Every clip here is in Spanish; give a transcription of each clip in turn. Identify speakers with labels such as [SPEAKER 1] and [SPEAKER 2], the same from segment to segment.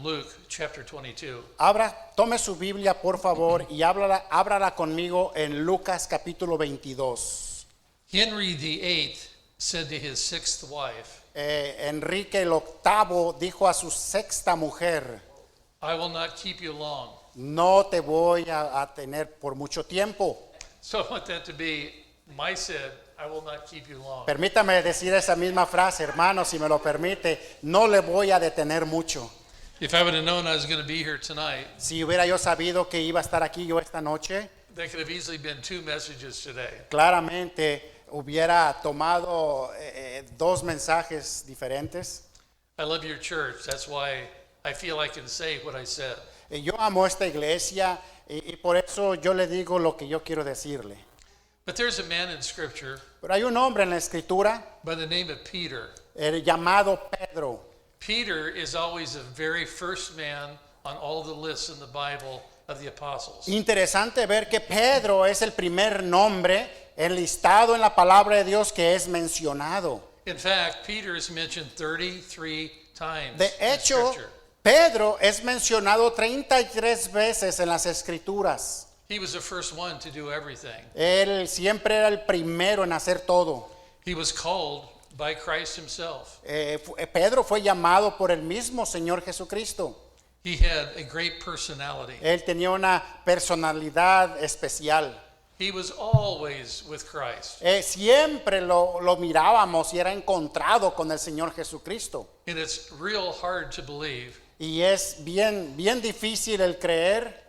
[SPEAKER 1] Luke chapter 22.
[SPEAKER 2] Tome su Biblia, por favor, y ábrala conmigo en Lucas capítulo 22.
[SPEAKER 1] Henry VIII said to his sixth wife,
[SPEAKER 2] Enrique el octavo dijo a su sexta mujer:
[SPEAKER 1] I will not keep you long.
[SPEAKER 2] no te voy a tener por mucho tiempo.
[SPEAKER 1] So I want that to be my said, I will not keep you long.
[SPEAKER 2] Permítame decir esa misma frase, hermano, si me lo permite, no le voy a detener mucho.
[SPEAKER 1] If I would have known I was going to be here tonight,
[SPEAKER 2] Si hubiera yo sabido que iba a estar aquí yo esta noche,
[SPEAKER 1] there could have easily been two messages today.
[SPEAKER 2] claramente hubiera tomado dos mensajes diferentes.
[SPEAKER 1] I love your church. That's why I feel I can say what I said.
[SPEAKER 2] Yo amo esta iglesia y por eso yo le digo lo que yo quiero decirle.
[SPEAKER 1] But there's a man in Scripture
[SPEAKER 2] Pero hay un hombre en la escritura
[SPEAKER 1] by the name of Peter.
[SPEAKER 2] llamado Pedro.
[SPEAKER 1] Peter is always the very first man on all the lists in the Bible of the apostles.
[SPEAKER 2] Interesante ver que Pedro es el primer nombre enlistado en la palabra de Dios que es mencionado.
[SPEAKER 1] In fact, Peter is mentioned 33 times
[SPEAKER 2] De
[SPEAKER 1] in
[SPEAKER 2] hecho,
[SPEAKER 1] Scripture.
[SPEAKER 2] Pedro es mencionado 33 veces en las escrituras.
[SPEAKER 1] He was the first one to do everything.
[SPEAKER 2] Él siempre era el primero en hacer todo.
[SPEAKER 1] He was called by Christ himself.
[SPEAKER 2] Pedro fue llamado por el mismo Señor Jesucristo.
[SPEAKER 1] He had a great personality.
[SPEAKER 2] Él tenía una personalidad especial.
[SPEAKER 1] He was always with Christ.
[SPEAKER 2] Siempre lo mirábamos y era encontrado con el Señor Jesucristo.
[SPEAKER 1] And it's real hard to believe,
[SPEAKER 2] Y es bien difícil el creer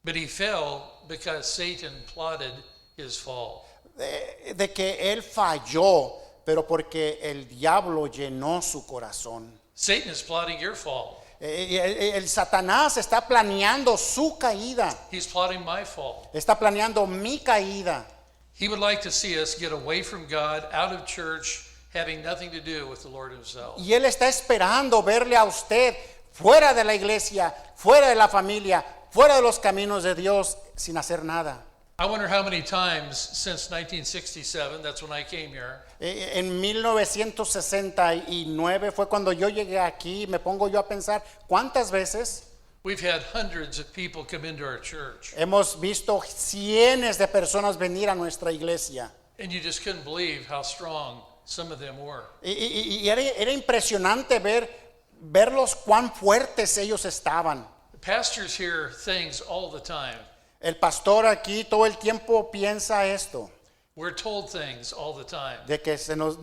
[SPEAKER 1] but he fell because Satan plotted his fall.
[SPEAKER 2] de que él falló, pero porque el diablo llenó su corazón.
[SPEAKER 1] Satan is plotting your fall.
[SPEAKER 2] El Satanás está planeando su caída,
[SPEAKER 1] He's plotting my fall.
[SPEAKER 2] está planeando mi caída.
[SPEAKER 1] He would like to see us get away from God, out of church, having nothing to do with the Lord himself.
[SPEAKER 2] Y él está esperando verle a usted fuera de la iglesia, fuera de la familia, fuera de los caminos de Dios, sin hacer nada.
[SPEAKER 1] I wonder how many times since 1967, that's when I came here,
[SPEAKER 2] En 1969 fue cuando yo llegué aquí. Me pongo yo a pensar cuántas veces
[SPEAKER 1] we've had hundreds of people come into our church.
[SPEAKER 2] hemos visto cientos de personas venir a nuestra iglesia.
[SPEAKER 1] And you just couldn't believe how strong some of them were.
[SPEAKER 2] Y era impresionante verlos cuán fuertes ellos estaban.
[SPEAKER 1] The pastors hear things all the time.
[SPEAKER 2] El pastor aquí todo el tiempo piensa esto,
[SPEAKER 1] We're told things all the time.
[SPEAKER 2] de que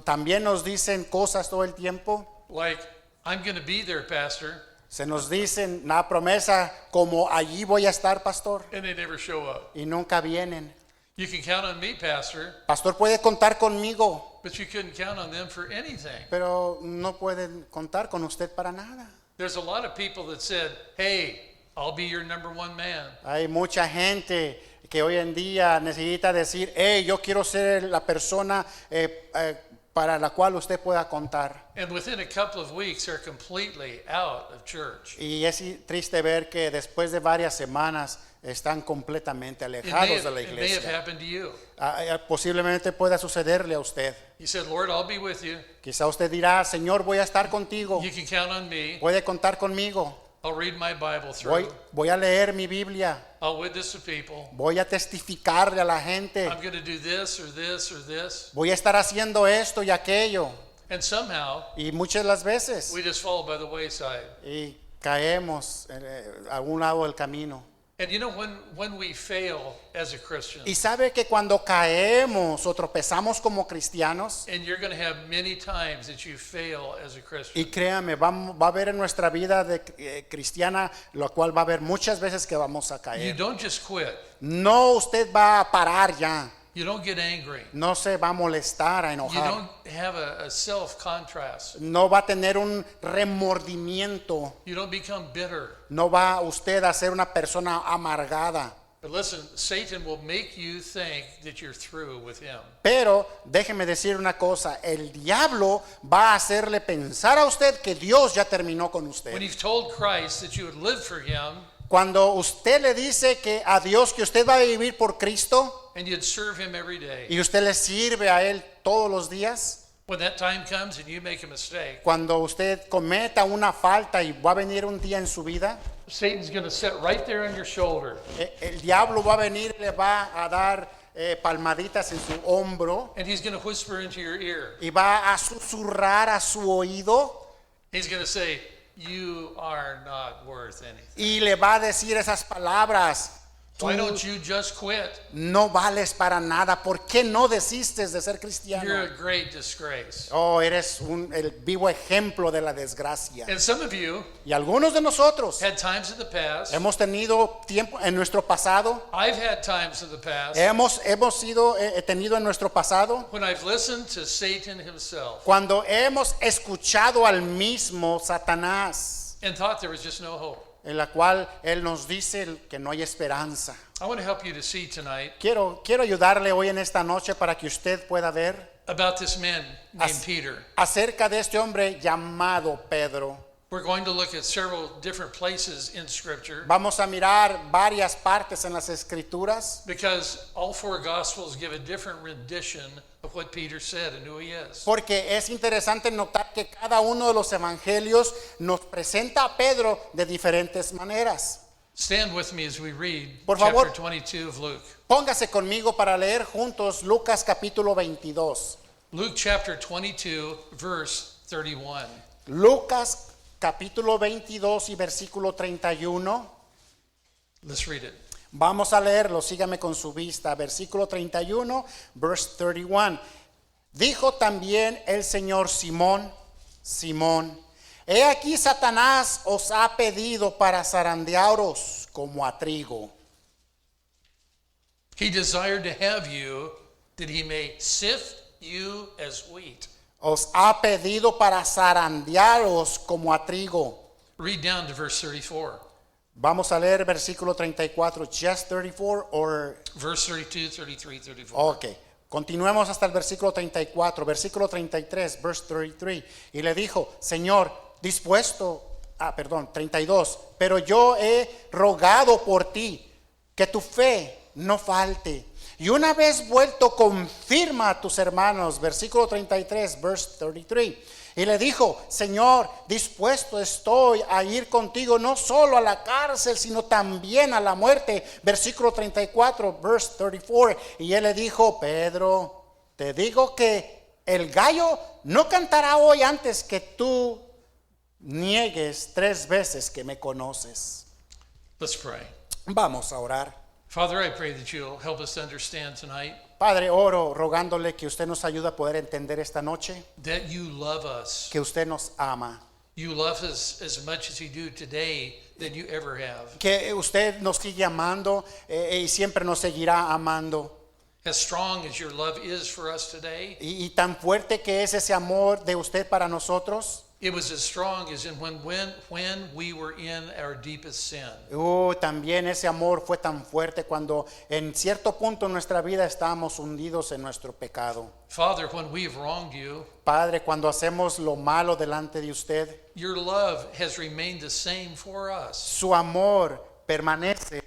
[SPEAKER 2] también nos dicen cosas todo el tiempo.
[SPEAKER 1] Like, I'm going to be there, Pastor,
[SPEAKER 2] Se nos dicen una promesa como allí voy a estar, pastor,
[SPEAKER 1] and they never show up.
[SPEAKER 2] y nunca vienen.
[SPEAKER 1] You can count on me, Pastor,
[SPEAKER 2] Pastor, puede contar conmigo,
[SPEAKER 1] but you couldn't count on them for anything.
[SPEAKER 2] pero no pueden contar con usted para nada.
[SPEAKER 1] There's a lot of people that said, hey, I'll be your number one man.
[SPEAKER 2] Hay mucha gente que hoy en día necesita decir, hey, yo quiero ser la persona para la cual usted pueda contar.
[SPEAKER 1] And within a couple of weeks, they're completely out of church.
[SPEAKER 2] Y es triste ver que después de varias semanas están completamente alejados de la
[SPEAKER 1] It may have
[SPEAKER 2] iglesia.
[SPEAKER 1] happened to you.
[SPEAKER 2] Posiblemente pueda sucederle a usted.
[SPEAKER 1] You said, Lord, I'll be with you.
[SPEAKER 2] Quizá usted dirá, Señor, voy a estar contigo,
[SPEAKER 1] You can count on me.
[SPEAKER 2] puede contar conmigo.
[SPEAKER 1] I'll read my Bible through.
[SPEAKER 2] Voy a leer mi Biblia,
[SPEAKER 1] I'll witness to people.
[SPEAKER 2] voy a testificarle a la gente,
[SPEAKER 1] I'm going to do this or this or this.
[SPEAKER 2] voy a estar haciendo esto y aquello.
[SPEAKER 1] And somehow,
[SPEAKER 2] Y muchas las veces
[SPEAKER 1] we just fall by the wayside.
[SPEAKER 2] y caemos a un lado del camino.
[SPEAKER 1] And you know, when we fail as a Christian,
[SPEAKER 2] Y sabe que cuando caemos o tropezamos como cristianos,
[SPEAKER 1] and you're going to have many times that you fail as a Christian,
[SPEAKER 2] y créame, va a haber en nuestra vida de cristiana, lo cual va a haber muchas veces que vamos a
[SPEAKER 1] you
[SPEAKER 2] caer.
[SPEAKER 1] don't just quit.
[SPEAKER 2] No, usted va a parar ya,
[SPEAKER 1] You don't get angry.
[SPEAKER 2] no se va a molestar, a
[SPEAKER 1] You
[SPEAKER 2] enojar,
[SPEAKER 1] don't have a self-contrast.
[SPEAKER 2] no va a tener un remordimiento,
[SPEAKER 1] You don't become bitter.
[SPEAKER 2] no va usted a ser una persona amargada.
[SPEAKER 1] But listen, Satan will make you think that you're through with him.
[SPEAKER 2] Pero déjeme decir una cosa, el diablo va a hacerle pensar a usted que Dios ya terminó con usted.
[SPEAKER 1] When you've told Christ that you would live for him
[SPEAKER 2] Cuando usted le dice que a Dios que usted va a vivir por Cristo
[SPEAKER 1] and you'd serve him every day,
[SPEAKER 2] y usted le sirve a Él todos los días,
[SPEAKER 1] When that time comes and you make a mistake,
[SPEAKER 2] Cuando usted cometa una falta y va a venir un día en su vida,
[SPEAKER 1] Satan's going to sit right there on your shoulder
[SPEAKER 2] el diablo va a venir y le va a dar palmaditas en su hombro
[SPEAKER 1] and he's going to whisper into your ear.
[SPEAKER 2] y va a susurrar a su oído
[SPEAKER 1] He's going to say, you are not worth anything.
[SPEAKER 2] y le va a decir esas palabras.
[SPEAKER 1] Why
[SPEAKER 2] Tú
[SPEAKER 1] don't you just quit?
[SPEAKER 2] no vales para nada. ¿Por qué no desistes de ser
[SPEAKER 1] You're
[SPEAKER 2] cristiano?
[SPEAKER 1] a great disgrace.
[SPEAKER 2] Oh, eres el vivo ejemplo de la desgracia.
[SPEAKER 1] And some of you
[SPEAKER 2] Y algunos de nosotros
[SPEAKER 1] had times in the past.
[SPEAKER 2] hemos tenido tiempo en nuestro pasado.
[SPEAKER 1] I've had times in the past
[SPEAKER 2] Tenido en nuestro pasado
[SPEAKER 1] when I've listened to Satan himself
[SPEAKER 2] cuando hemos escuchado al mismo Satanás,
[SPEAKER 1] and thought there was just no hope.
[SPEAKER 2] en la cual él nos dice que no hay esperanza.
[SPEAKER 1] I want to help you to see tonight
[SPEAKER 2] Quiero ayudarle hoy en esta noche para que usted pueda ver
[SPEAKER 1] about this man named
[SPEAKER 2] As-
[SPEAKER 1] Peter.
[SPEAKER 2] acerca de este hombre llamado Pedro.
[SPEAKER 1] We're going to look at several different places in Scripture
[SPEAKER 2] Vamos a mirar varias partes en las escrituras
[SPEAKER 1] because all four Gospels give a different rendition of what Peter said and who he is.
[SPEAKER 2] porque es interesante notar que cada uno de los evangelios nos presenta a Pedro de diferentes maneras.
[SPEAKER 1] Stand with me as we read
[SPEAKER 2] Por
[SPEAKER 1] chapter
[SPEAKER 2] favor.
[SPEAKER 1] 22 of Luke.
[SPEAKER 2] Póngase conmigo para leer juntos Lucas capítulo 22.
[SPEAKER 1] Luke chapter 22, verse 31.
[SPEAKER 2] Lucas capítulo 22 y versículo 31.
[SPEAKER 1] Let's read it.
[SPEAKER 2] Vamos a leerlo, sígame con su vista. Versículo 31, verse 31. Dijo también el Señor Simón, Simón, he aquí Satanás os ha pedido para zarandearos como a trigo.
[SPEAKER 1] He desired to have you that he may sift you as wheat.
[SPEAKER 2] Os ha pedido para zarandearos como a trigo.
[SPEAKER 1] Read down to verse 34.
[SPEAKER 2] Vamos a leer versículo 34, just 34 or
[SPEAKER 1] Verse 32, 33, 34.
[SPEAKER 2] ok, continuemos hasta el versículo 34, versículo 33, verse 33. Y le dijo, Señor, 32, pero yo he rogado por ti que tu fe no falte. Y una vez vuelto, confirma a tus hermanos, versículo 33, verse 33. Y le dijo, Señor, dispuesto estoy a ir contigo no solo a la cárcel, sino también a la muerte. Versículo 34, verse 34. Y él le dijo, Pedro, te digo que el gallo no cantará hoy antes que tú niegues 3 veces que me conoces.
[SPEAKER 1] Let's pray.
[SPEAKER 2] Vamos a orar.
[SPEAKER 1] Father, I pray that you'll help us to understand tonight
[SPEAKER 2] Padre, oro rogándole que usted nos ayude a poder entender esta noche,
[SPEAKER 1] that you love us.
[SPEAKER 2] que usted nos ama,
[SPEAKER 1] You love us as much as you do today than you ever have.
[SPEAKER 2] que usted nos sigue amando y siempre nos seguirá amando.
[SPEAKER 1] As strong as your love is for us today,
[SPEAKER 2] Y tan fuerte que es ese amor de usted para nosotros.
[SPEAKER 1] it was as strong as in when we were in our deepest sin.
[SPEAKER 2] También ese amor fue tan fuerte cuando en cierto punto en nuestra vida estábamos hundidos en nuestro pecado.
[SPEAKER 1] Father, when we've wronged you,
[SPEAKER 2] Padre, cuando hacemos lo malo delante de usted,
[SPEAKER 1] your love has remained the same for us.
[SPEAKER 2] su amor permanece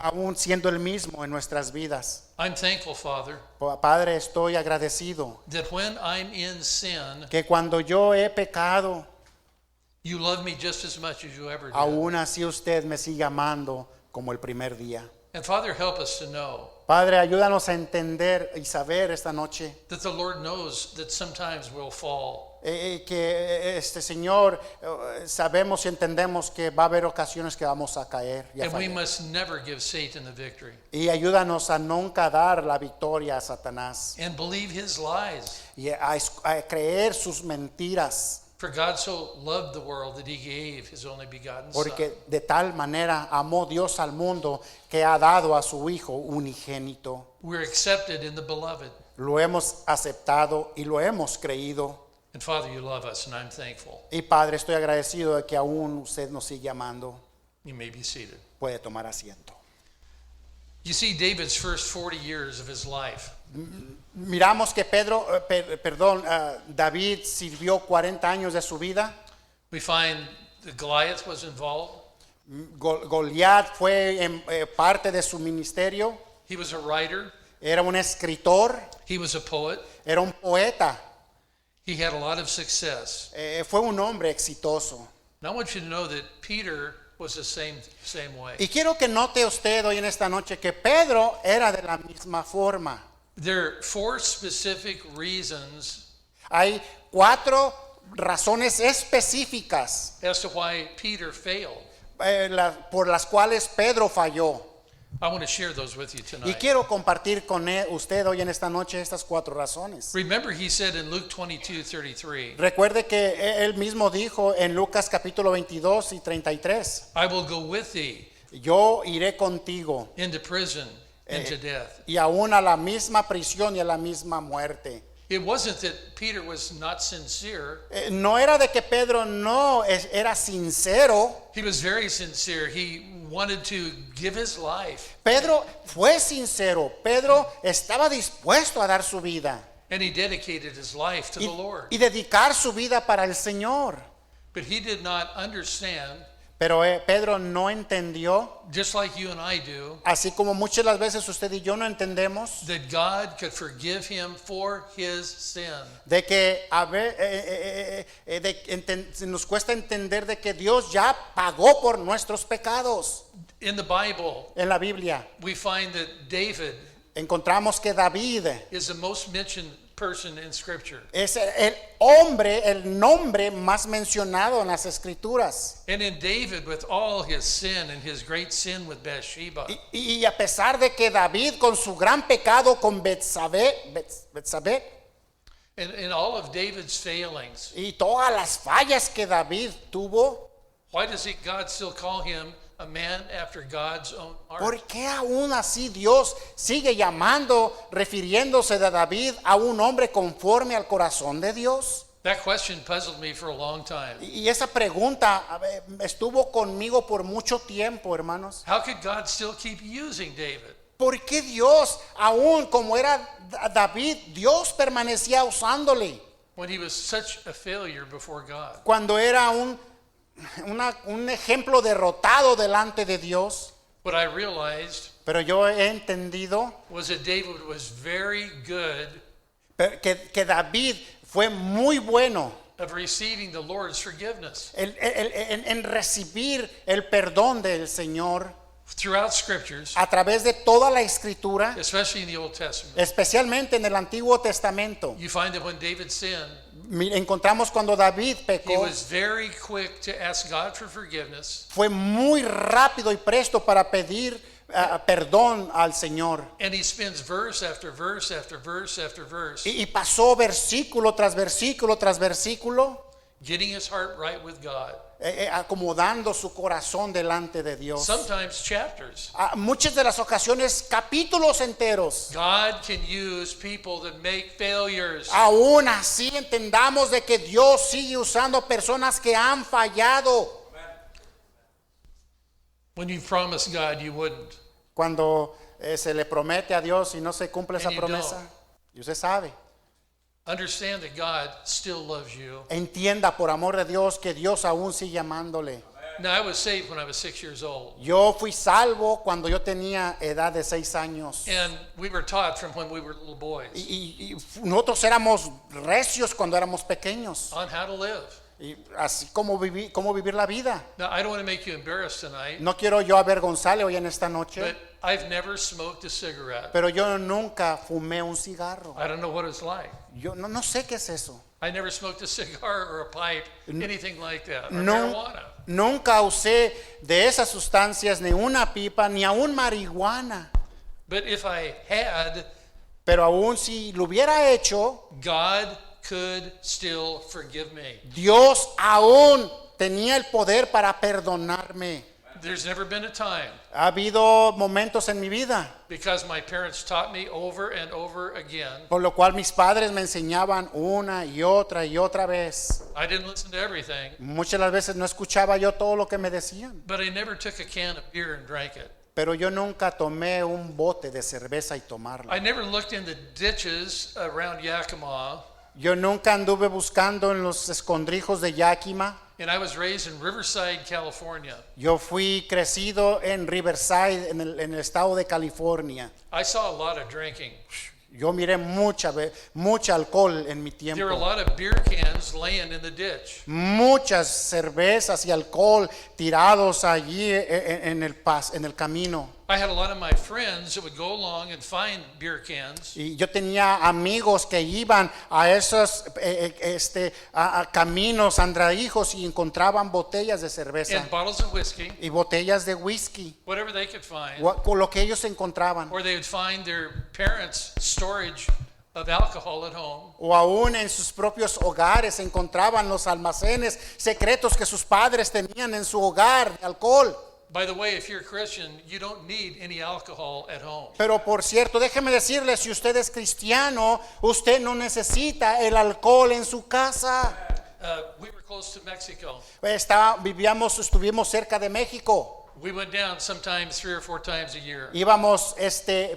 [SPEAKER 2] aún siendo el mismo en nuestras vidas.
[SPEAKER 1] I'm thankful, Father,
[SPEAKER 2] Padre, estoy agradecido
[SPEAKER 1] that when I'm in sin,
[SPEAKER 2] que cuando yo he pecado,
[SPEAKER 1] you love me just as much as you ever did.
[SPEAKER 2] aún así usted me sigue amando como el primer día.
[SPEAKER 1] And Father, help us to know
[SPEAKER 2] Padre, ayúdanos a entender y saber esta noche
[SPEAKER 1] that the Lord knows that sometimes we'll fall.
[SPEAKER 2] que Señor, sabemos y entendemos que va a haber ocasiones que vamos a caer y a
[SPEAKER 1] And we
[SPEAKER 2] fallar.
[SPEAKER 1] must never give Satan the victory.
[SPEAKER 2] Y ayúdanos a nunca dar la victoria a Satanás
[SPEAKER 1] And believe his lies.
[SPEAKER 2] y a creer sus mentiras,
[SPEAKER 1] For God so loved the world that he gave his only begotten Son.
[SPEAKER 2] porque de tal manera amó Dios al mundo que ha dado a su Hijo unigénito.
[SPEAKER 1] We're accepted in the beloved.
[SPEAKER 2] Lo hemos aceptado y lo hemos creído.
[SPEAKER 1] And Father, you love us, and I'm thankful.
[SPEAKER 2] Y Padre, estoy agradecido de que aún usted nos sigue amando.
[SPEAKER 1] You may be seated.
[SPEAKER 2] Puede tomar asiento.
[SPEAKER 1] You see David's first 40 years of his life.
[SPEAKER 2] Miramos que David sirvió 40 años de su vida.
[SPEAKER 1] We find that Goliath was involved.
[SPEAKER 2] Goliat fue parte de su ministerio.
[SPEAKER 1] He was a writer.
[SPEAKER 2] Era un escritor,
[SPEAKER 1] He was a poet.
[SPEAKER 2] era un poeta.
[SPEAKER 1] He had a lot of success.
[SPEAKER 2] Fue un hombre exitoso.
[SPEAKER 1] And I want you to know that Peter was the same way.
[SPEAKER 2] Y quiero que note usted hoy en esta noche que Pedro era de la misma forma.
[SPEAKER 1] There are 4 specific reasons
[SPEAKER 2] Hay 4 razones específicas
[SPEAKER 1] as to why Peter failed.
[SPEAKER 2] por las cuales Pedro falló.
[SPEAKER 1] I want to share those with you
[SPEAKER 2] Y
[SPEAKER 1] tonight.
[SPEAKER 2] quiero compartir con usted hoy en esta noche estas 4 razones.
[SPEAKER 1] Remember, he said in Luke 22:33,
[SPEAKER 2] Recuerde que él mismo dijo en Lucas capítulo 22 y 33,
[SPEAKER 1] I will go with thee
[SPEAKER 2] yo iré contigo
[SPEAKER 1] into prison, into death.
[SPEAKER 2] y aún a la misma prisión y a la misma muerte.
[SPEAKER 1] It wasn't that Peter was not sincere.
[SPEAKER 2] No era de que Pedro no era sincero.
[SPEAKER 1] He was very sincere. He wanted to give his life,
[SPEAKER 2] Pedro fue sincero. Pedro estaba dispuesto a dar su vida
[SPEAKER 1] and he dedicated his life to the Lord.
[SPEAKER 2] y dedicar su vida para el Señor.
[SPEAKER 1] But he did not understand,
[SPEAKER 2] Pero Pedro no entendió,
[SPEAKER 1] just like you and I do,
[SPEAKER 2] así como muchas las veces usted y yo no entendemos,
[SPEAKER 1] that God could forgive him for his sin.
[SPEAKER 2] de que nos cuesta entender de que Dios ya pagó por nuestros pecados.
[SPEAKER 1] In the Bible,
[SPEAKER 2] En la Biblia
[SPEAKER 1] we find that David
[SPEAKER 2] encontramos que David
[SPEAKER 1] is the most mentioned person in Scripture.
[SPEAKER 2] es el hombre, el nombre más mencionado en las Escrituras.
[SPEAKER 1] And in David, with all his sin and his great sin with Bathsheba,
[SPEAKER 2] Y a pesar de que David con su gran pecado con Betsabé
[SPEAKER 1] and in all of David's failings,
[SPEAKER 2] y todas las fallas que David tuvo,
[SPEAKER 1] why does God still call him a man after God's own heart?
[SPEAKER 2] ¿por qué aún así Dios sigue llamando, refiriéndose de David a un hombre conforme al corazón de Dios?
[SPEAKER 1] That question puzzled me for a long time.
[SPEAKER 2] Y esa pregunta estuvo conmigo por mucho tiempo, hermanos.
[SPEAKER 1] How could God still keep using David?
[SPEAKER 2] ¿Por qué Dios, aún como era David, Dios permanecía usándole
[SPEAKER 1] When he was such a failure before God.
[SPEAKER 2] cuando era un ejemplo derrotado delante de Dios?
[SPEAKER 1] What I realized
[SPEAKER 2] Pero yo he entendido
[SPEAKER 1] was that David was very good
[SPEAKER 2] que David fue muy bueno
[SPEAKER 1] of receiving the Lord's forgiveness.
[SPEAKER 2] en recibir el perdón del Señor
[SPEAKER 1] Throughout scriptures,
[SPEAKER 2] a través de toda la Escritura,
[SPEAKER 1] especially in the Old Testament,
[SPEAKER 2] especialmente en el Antiguo Testamento.
[SPEAKER 1] you find that when David sinned,
[SPEAKER 2] Encontramos cuando David
[SPEAKER 1] he
[SPEAKER 2] pecó,
[SPEAKER 1] was very quick to ask God for forgiveness,
[SPEAKER 2] fue muy rápido y presto para pedir perdón al Señor.
[SPEAKER 1] and he spends verse after verse after verse after verse
[SPEAKER 2] Y pasó versículo tras versículo tras versículo,
[SPEAKER 1] getting his heart right with God.
[SPEAKER 2] acomodando su corazón delante de Dios.
[SPEAKER 1] Sometimes chapters.
[SPEAKER 2] Muchas de las ocasiones, capítulos enteros.
[SPEAKER 1] God can use people that make failures.
[SPEAKER 2] Aún así entendamos de que Dios sigue usando personas que han fallado.
[SPEAKER 1] When you promised God you wouldn't.
[SPEAKER 2] Cuando se le promete a Dios y no se cumple esa
[SPEAKER 1] And you
[SPEAKER 2] promesa,
[SPEAKER 1] don't.
[SPEAKER 2] y usted sabe,
[SPEAKER 1] Understand that God still loves you.
[SPEAKER 2] entienda por amor de Dios que Dios aún sigue amándole.
[SPEAKER 1] Now, I was saved when I was 6 years old.
[SPEAKER 2] Yo fui salvo cuando yo tenía edad de 6 años.
[SPEAKER 1] And we were taught from when we were little boys
[SPEAKER 2] Y nosotros éramos recios cuando éramos pequeños.
[SPEAKER 1] on how to live.
[SPEAKER 2] Y así como vivir la vida.
[SPEAKER 1] Now, I don't want to make you embarrassed tonight,
[SPEAKER 2] No quiero yo avergonzarle hoy en esta noche,
[SPEAKER 1] but I've never smoked a cigarette.
[SPEAKER 2] pero yo nunca fumé un cigarro.
[SPEAKER 1] I don't know what it's like.
[SPEAKER 2] Yo no sé qué es eso.
[SPEAKER 1] I never smoked a cigar or a pipe, anything like that, or
[SPEAKER 2] No,
[SPEAKER 1] marijuana.
[SPEAKER 2] nunca usé de esas sustancias ni una pipa ni aún marihuana.
[SPEAKER 1] But if I had,
[SPEAKER 2] Pero aún si lo hubiera hecho,
[SPEAKER 1] God could still forgive me.
[SPEAKER 2] Dios aún tenía el poder para perdonarme.
[SPEAKER 1] There's never been a time,
[SPEAKER 2] Ha habido momentos en mi vida
[SPEAKER 1] because my parents taught me over and over again.
[SPEAKER 2] por lo cual mis padres me enseñaban una y otra vez.
[SPEAKER 1] I didn't listen to everything,
[SPEAKER 2] Muchas las veces no escuchaba yo todo lo que me decían,
[SPEAKER 1] but I never took a can of beer and drank it.
[SPEAKER 2] pero yo nunca tomé un bote de cerveza y tomarlo.
[SPEAKER 1] I never looked in the ditches around Yakima,
[SPEAKER 2] Yo nunca anduve buscando en los escondrijos de Yakima.
[SPEAKER 1] and I was raised in Riverside, California.
[SPEAKER 2] Yo fui crecido en Riverside, en el estado de California.
[SPEAKER 1] I saw a lot of drinking.
[SPEAKER 2] Yo miré mucha alcohol en mi
[SPEAKER 1] There were a
[SPEAKER 2] tiempo.
[SPEAKER 1] lot of beer cans laying in the ditch.
[SPEAKER 2] Muchas cervezas y alcohol tirados allí en el camino.
[SPEAKER 1] I had a lot of my friends that would go along and find beer cans.
[SPEAKER 2] Y yo tenía amigos que iban a esos a caminos andradijos y encontraban botellas de cerveza
[SPEAKER 1] And bottles of whiskey,
[SPEAKER 2] y botellas de whisky,
[SPEAKER 1] whatever they could find,
[SPEAKER 2] con lo que ellos encontraban.
[SPEAKER 1] or they would find their parents' storage of alcohol at home.
[SPEAKER 2] O aún en sus propios hogares encontraban los almacenes secretos que sus padres tenían en su hogar de alcohol.
[SPEAKER 1] By the way, if you're a Christian, you don't need any alcohol at home.
[SPEAKER 2] Pero por cierto, déjeme decirle, si usted es cristiano, usted no necesita el alcohol en su casa.
[SPEAKER 1] We were close to Mexico.
[SPEAKER 2] Estuvimos cerca de México.
[SPEAKER 1] We went down sometimes 3 or 4 times a year.
[SPEAKER 2] Íbamos,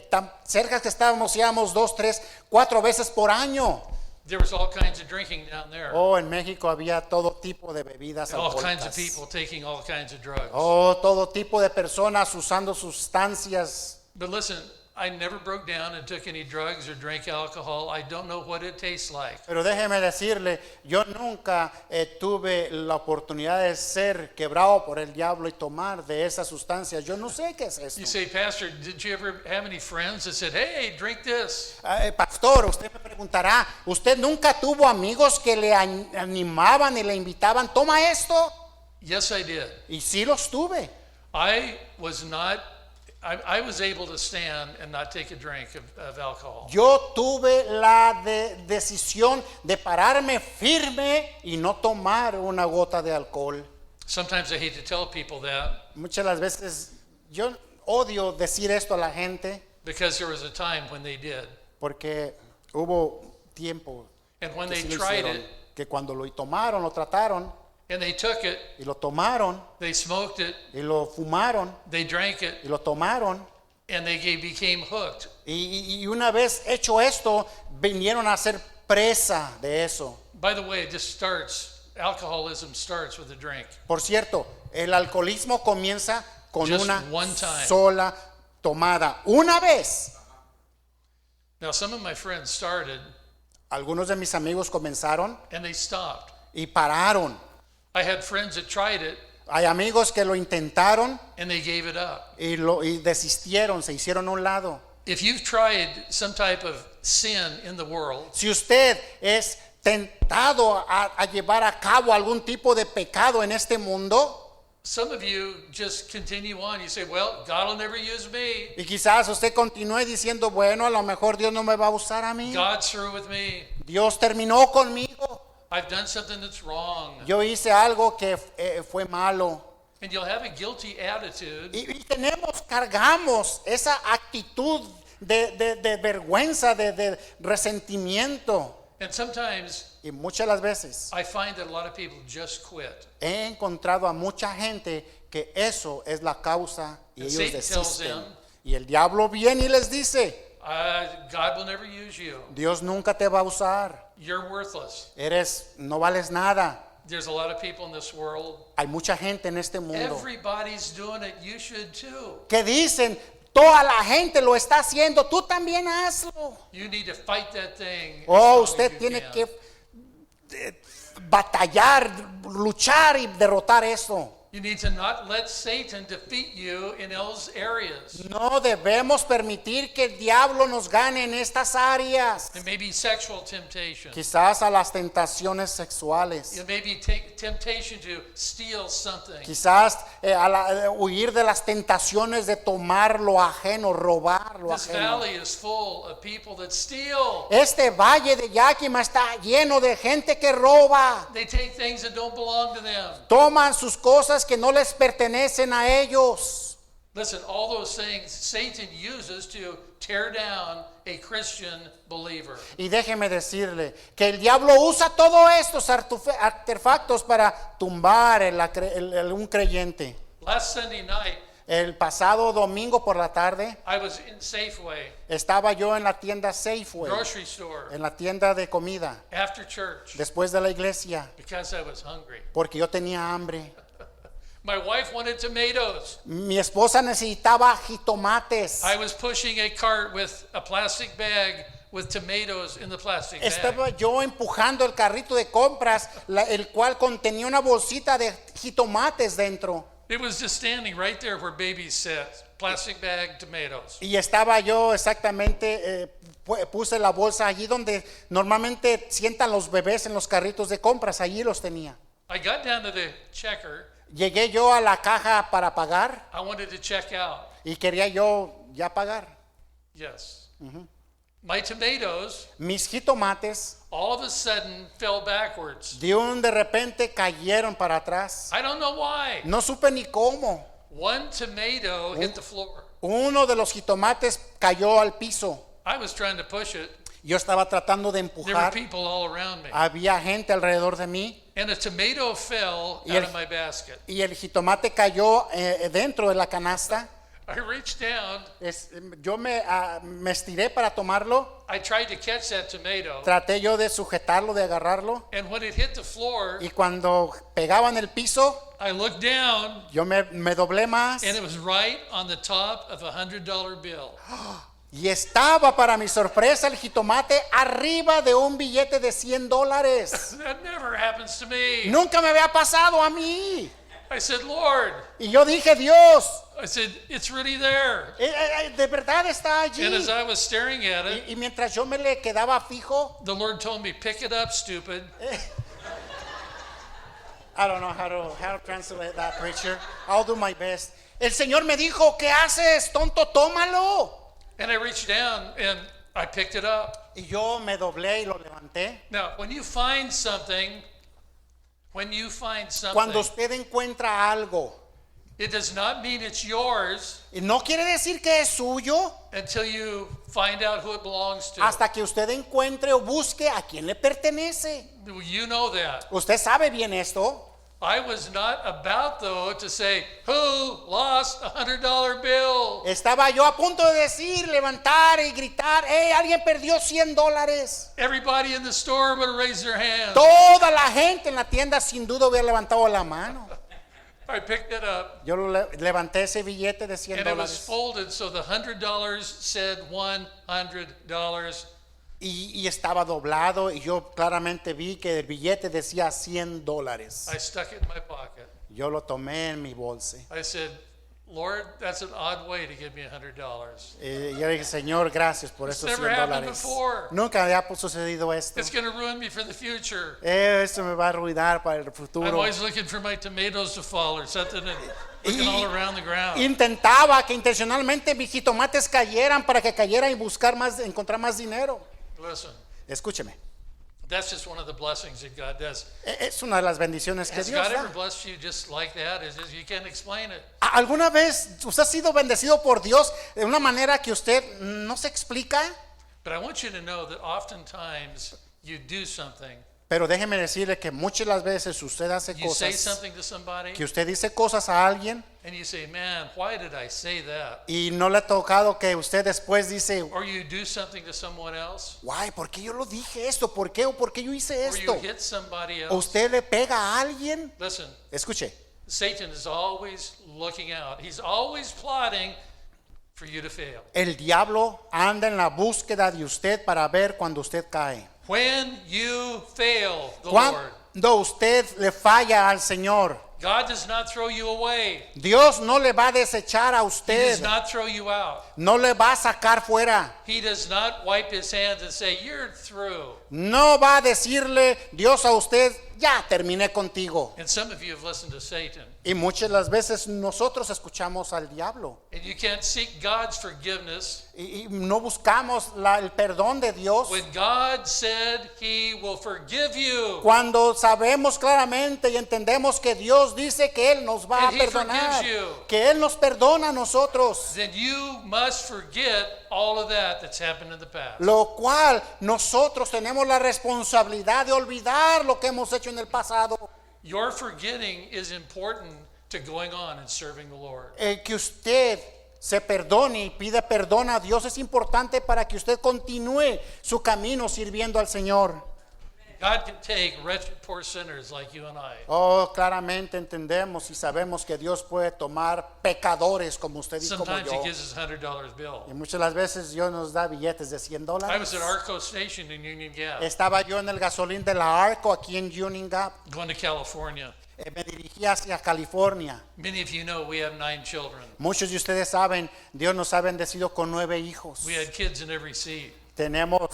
[SPEAKER 2] tan cerca que estábamos, íbamos 2, 3, 4 veces por año.
[SPEAKER 1] There was all kinds of drinking down there.
[SPEAKER 2] Oh, en México había todo tipo de bebidas
[SPEAKER 1] All kinds of
[SPEAKER 2] alcohólicas.
[SPEAKER 1] people taking all kinds of drugs.
[SPEAKER 2] Oh, todo tipo de personas usando sustancias.
[SPEAKER 1] But listen, I never broke down and took any drugs or drank alcohol. I don't know what it tastes like.
[SPEAKER 2] Pero déjeme decirle, yo nunca tuve la oportunidad de ser quebrado por el diablo y tomar de esas sustancias. Yo no sé qué es esto.
[SPEAKER 1] You say, Pastor, did you ever have any friends that said, hey, drink this?
[SPEAKER 2] Pastor, usted me preguntará, ¿usted nunca tuvo amigos que le animaban y le invitaban, toma esto?
[SPEAKER 1] Yes, I did.
[SPEAKER 2] Y sí los tuve.
[SPEAKER 1] I was able to stand and not take a drink of alcohol.
[SPEAKER 2] Yo tuve la decisión de pararme firme y no tomar una gota de alcohol.
[SPEAKER 1] Sometimes I hate to tell people that
[SPEAKER 2] Muchas las veces yo odio decir esto a la gente
[SPEAKER 1] because there was a time when they did.
[SPEAKER 2] porque hubo tiempo
[SPEAKER 1] And when
[SPEAKER 2] que,
[SPEAKER 1] they
[SPEAKER 2] sí lo
[SPEAKER 1] tried
[SPEAKER 2] hicieron,
[SPEAKER 1] it
[SPEAKER 2] que cuando lo tomaron, lo trataron
[SPEAKER 1] and they took it,
[SPEAKER 2] y lo tomaron
[SPEAKER 1] they smoked it,
[SPEAKER 2] y lo fumaron
[SPEAKER 1] they drank it,
[SPEAKER 2] y lo tomaron
[SPEAKER 1] and they became hooked.
[SPEAKER 2] y una vez hecho esto vinieron a ser presa de eso.
[SPEAKER 1] By the way, alcoholism starts with a drink.
[SPEAKER 2] Por cierto, el alcoholismo comienza con
[SPEAKER 1] Just
[SPEAKER 2] una
[SPEAKER 1] one time.
[SPEAKER 2] sola tomada. Una vez.
[SPEAKER 1] Now, some of my friends started
[SPEAKER 2] Algunos de mis amigos comenzaron
[SPEAKER 1] and they stopped.
[SPEAKER 2] y pararon.
[SPEAKER 1] I had friends that tried it
[SPEAKER 2] Hay amigos que lo intentaron
[SPEAKER 1] and they gave it up.
[SPEAKER 2] y desistieron, se hicieron a un lado.
[SPEAKER 1] If you've tried some type of sin in the world,
[SPEAKER 2] Si usted es tentado a llevar a cabo algún tipo de pecado en este mundo,
[SPEAKER 1] some of you just continue on. You say, well, God will never use me.
[SPEAKER 2] y quizás usted continúe diciendo, bueno, a lo mejor Dios no me va a usar a mí.
[SPEAKER 1] God's through with me.
[SPEAKER 2] Dios terminó conmigo.
[SPEAKER 1] I've done something that's wrong.
[SPEAKER 2] Yo hice algo que fue malo.
[SPEAKER 1] And you'll have a guilty attitude.
[SPEAKER 2] Y cargamos esa actitud de vergüenza, de resentimiento.
[SPEAKER 1] And sometimes
[SPEAKER 2] Y muchas las veces
[SPEAKER 1] I find that a lot of people just quit.
[SPEAKER 2] he encontrado a mucha gente que eso es la causa y
[SPEAKER 1] And
[SPEAKER 2] ellos
[SPEAKER 1] Satan tells
[SPEAKER 2] desisten.
[SPEAKER 1] them,
[SPEAKER 2] Y el diablo viene y les dice,
[SPEAKER 1] God will never use you.
[SPEAKER 2] Dios nunca te va a usar.
[SPEAKER 1] You're worthless.
[SPEAKER 2] No vales nada.
[SPEAKER 1] There's a lot of people in this world.
[SPEAKER 2] Hay mucha gente en este mundo
[SPEAKER 1] Everybody's doing it. You should too.
[SPEAKER 2] que dicen, toda la gente lo está haciendo, tú también hazlo.
[SPEAKER 1] You need to fight that thing. as
[SPEAKER 2] Oh,
[SPEAKER 1] long as
[SPEAKER 2] usted
[SPEAKER 1] you
[SPEAKER 2] tiene
[SPEAKER 1] can.
[SPEAKER 2] que batallar, luchar y derrotar eso.
[SPEAKER 1] You need to not let Satan defeat you in those areas.
[SPEAKER 2] No debemos permitir que el diablo nos gane en estas áreas.
[SPEAKER 1] It may be sexual temptation.
[SPEAKER 2] Quizás a las tentaciones sexuales.
[SPEAKER 1] It may be temptation to steal something.
[SPEAKER 2] Quizás huir de las tentaciones de tomar lo ajeno, robar lo
[SPEAKER 1] This
[SPEAKER 2] ajeno.
[SPEAKER 1] valley is full of people that steal.
[SPEAKER 2] Este valle de Yakima está lleno de gente que roba.
[SPEAKER 1] They take things that don't belong to them.
[SPEAKER 2] Toman sus cosas que no les pertenecen a ellos.
[SPEAKER 1] Listen, all those things Satan uses to tear down a Christian believer.
[SPEAKER 2] Y déjeme decirle que el diablo usa todos estos artefactos para tumbar un creyente.
[SPEAKER 1] Last Sunday night,
[SPEAKER 2] El pasado domingo por la tarde
[SPEAKER 1] I was in Safeway,
[SPEAKER 2] estaba yo en la tienda Safeway,
[SPEAKER 1] grocery store,
[SPEAKER 2] en la tienda de comida,
[SPEAKER 1] after church,
[SPEAKER 2] después de la iglesia,
[SPEAKER 1] because I was hungry.
[SPEAKER 2] porque yo tenía hambre.
[SPEAKER 1] My wife wanted tomatoes.
[SPEAKER 2] Mi esposa necesitaba jitomates.
[SPEAKER 1] I was pushing a cart with a plastic bag with tomatoes in the plastic bag.
[SPEAKER 2] Estaba yo empujando el carrito de compras, el cual contenía una bolsita de jitomates dentro.
[SPEAKER 1] It was just standing right there where babies sit, plastic bag, tomatoes.
[SPEAKER 2] Y estaba yo exactamente, puse la bolsa allí donde normalmente sientan los bebés en los carritos de compras, allí los tenía.
[SPEAKER 1] I got down to the checker.
[SPEAKER 2] Llegué yo a la caja para pagar
[SPEAKER 1] I wanted to check out.
[SPEAKER 2] y quería yo ya pagar.
[SPEAKER 1] Yes. My tomatoes
[SPEAKER 2] Mis jitomates
[SPEAKER 1] all of a sudden fell backwards.
[SPEAKER 2] de repente cayeron para atrás.
[SPEAKER 1] I don't know why.
[SPEAKER 2] No supe ni cómo.
[SPEAKER 1] One tomato hit the floor.
[SPEAKER 2] Uno de los jitomates cayó al piso.
[SPEAKER 1] I was trying to push it.
[SPEAKER 2] Yo estaba tratando de
[SPEAKER 1] There were
[SPEAKER 2] empujar.
[SPEAKER 1] people all around me.
[SPEAKER 2] Había gente alrededor de mí
[SPEAKER 1] And a tomato fell
[SPEAKER 2] Y
[SPEAKER 1] out
[SPEAKER 2] el-
[SPEAKER 1] of my basket.
[SPEAKER 2] y el jitomate cayó dentro de la canasta.
[SPEAKER 1] I reached down.
[SPEAKER 2] Yo me estiré para tomarlo.
[SPEAKER 1] I tried to catch that tomato.
[SPEAKER 2] Traté yo de sujetarlo, de agarrarlo.
[SPEAKER 1] And when it hit the floor,
[SPEAKER 2] Y cuando pegaba en el piso,
[SPEAKER 1] I looked down
[SPEAKER 2] yo me doblé más.
[SPEAKER 1] and it was right on the top of a $100 bill.
[SPEAKER 2] Y estaba, para mi sorpresa, el jitomate arriba de un billete de $100.
[SPEAKER 1] That never happens to me.
[SPEAKER 2] Nunca me había pasado a mí.
[SPEAKER 1] I said, Lord,
[SPEAKER 2] Y yo dije, Dios,
[SPEAKER 1] I said, it's really there.
[SPEAKER 2] de verdad está allí.
[SPEAKER 1] And as I was staring at it,
[SPEAKER 2] Y mientras yo me le quedaba fijo,
[SPEAKER 1] the Lord told me, pick it up, stupid.
[SPEAKER 2] I don't know how to translate that, preacher. I'll do my best. El Señor me dijo, ¿qué haces, tonto? Tómalo.
[SPEAKER 1] And I reached down and I picked it up.
[SPEAKER 2] Y yo me doblé y lo levanté.
[SPEAKER 1] Now, when you find something,
[SPEAKER 2] Cuando usted encuentra algo,
[SPEAKER 1] it does not mean it's yours
[SPEAKER 2] y no quiere decir que es suyo
[SPEAKER 1] until you find out who it belongs to.
[SPEAKER 2] hasta que usted encuentre o busque a quién le pertenece.
[SPEAKER 1] You know that.
[SPEAKER 2] Usted sabe bien esto.
[SPEAKER 1] I was not about, though, to say, who lost a $100 bill?
[SPEAKER 2] Estaba yo a punto de decir, levantar y gritar, hey, alguien perdió $100.
[SPEAKER 1] Everybody in the store would have raised their hand.
[SPEAKER 2] Toda la gente en la tienda sin duda hubiera levantado la mano.
[SPEAKER 1] I picked it up,
[SPEAKER 2] Yo levanté ese billete de
[SPEAKER 1] and it was
[SPEAKER 2] $100
[SPEAKER 1] folded so the $100 said $100.
[SPEAKER 2] y estaba doblado y yo claramente vi que el billete decía $100.
[SPEAKER 1] I stuck it in my pocket.
[SPEAKER 2] Yo lo tomé en mi bolsa.
[SPEAKER 1] I said, Lord, that's an odd way to give me $100.
[SPEAKER 2] Yo dije, Señor, gracias por
[SPEAKER 1] It's
[SPEAKER 2] esos
[SPEAKER 1] never happened
[SPEAKER 2] $100.
[SPEAKER 1] before.
[SPEAKER 2] Nunca había sucedido esto.
[SPEAKER 1] It's going to ruin me for the future.
[SPEAKER 2] Esto me va a arruinar para el
[SPEAKER 1] I'm
[SPEAKER 2] futuro.
[SPEAKER 1] always looking for my tomatoes to fall or something and looking all around the ground.
[SPEAKER 2] Intentaba que intencionalmente mis jitomates cayeran para que cayeran y buscar más, encontrar más dinero.
[SPEAKER 1] Listen,
[SPEAKER 2] Escúcheme,
[SPEAKER 1] that's just one of the blessings that God does.
[SPEAKER 2] es una de las bendiciones que
[SPEAKER 1] Has
[SPEAKER 2] Dios
[SPEAKER 1] God ever
[SPEAKER 2] da.
[SPEAKER 1] blessed you just like that? It's just, you can't explain it.
[SPEAKER 2] ¿Alguna vez usted ha sido bendecido por Dios de una manera que usted no se explica?
[SPEAKER 1] But I want you to know that oftentimes you do something,
[SPEAKER 2] Pero déjeme decirle que muchas las veces usted hace
[SPEAKER 1] you say
[SPEAKER 2] cosas,
[SPEAKER 1] something to somebody,
[SPEAKER 2] que usted dice cosas a alguien
[SPEAKER 1] and you say, man, why did I say that?
[SPEAKER 2] y no le ha tocado que usted después dice,
[SPEAKER 1] Or you do something to someone else,
[SPEAKER 2] guay, ¿por qué yo lo dije esto? ¿Por qué? ¿O por qué yo hice
[SPEAKER 1] or you
[SPEAKER 2] esto?
[SPEAKER 1] hit somebody
[SPEAKER 2] ¿O
[SPEAKER 1] else.
[SPEAKER 2] usted le pega a alguien?
[SPEAKER 1] Listen,
[SPEAKER 2] Escuche,
[SPEAKER 1] Satan is always looking out. He's always plotting for you to fail.
[SPEAKER 2] el diablo anda en la búsqueda de usted para ver cuando usted cae.
[SPEAKER 1] When you fail the Lord,
[SPEAKER 2] Cuando usted le falla al Señor,
[SPEAKER 1] God does not throw you away.
[SPEAKER 2] Dios no le va a desechar a
[SPEAKER 1] He
[SPEAKER 2] usted,
[SPEAKER 1] does not throw you out.
[SPEAKER 2] no le va a sacar fuera,
[SPEAKER 1] He does not wipe his hands and say, you're through.
[SPEAKER 2] no va a decirle Dios a usted, ya terminé contigo.
[SPEAKER 1] And some of you have listened to Satan.
[SPEAKER 2] Y muchas las veces nosotros escuchamos al diablo
[SPEAKER 1] And you can't seek God's forgiveness
[SPEAKER 2] y no buscamos el perdón de Dios
[SPEAKER 1] when God said he will forgive you.
[SPEAKER 2] cuando sabemos claramente y entendemos que Dios dice que Él nos va a
[SPEAKER 1] And He
[SPEAKER 2] perdonar,
[SPEAKER 1] forgives you.
[SPEAKER 2] que Él nos perdona a nosotros,
[SPEAKER 1] Then you must forget all of that that's happened in the past.
[SPEAKER 2] lo cual nosotros tenemos la responsabilidad de olvidar lo que hemos hecho en el pasado.
[SPEAKER 1] Your forgetting is important to going on and serving the Lord.
[SPEAKER 2] Que usted se perdone y pida perdón a Dios es importante para que usted continúe su camino sirviendo al Señor.
[SPEAKER 1] God can take wretched, poor sinners like you and I.
[SPEAKER 2] Oh, claramente entendemos y sabemos que Dios puede tomar pecadores como usted y como
[SPEAKER 1] Sometimes
[SPEAKER 2] yo.
[SPEAKER 1] He gives us $100 bill.
[SPEAKER 2] Y muchas las veces Dios nos da billetes de
[SPEAKER 1] I
[SPEAKER 2] $100.
[SPEAKER 1] was at Arco Station in Union Gap,
[SPEAKER 2] Estaba yo en el gasolín de la Arco aquí en Union Gap.
[SPEAKER 1] going to California.
[SPEAKER 2] Me dirigí hacia California.
[SPEAKER 1] Many of you know we have 9 children.
[SPEAKER 2] Muchos de ustedes saben, Dios nos ha bendecido con 9 hijos.
[SPEAKER 1] We had kids in every seat.
[SPEAKER 2] Tenemos,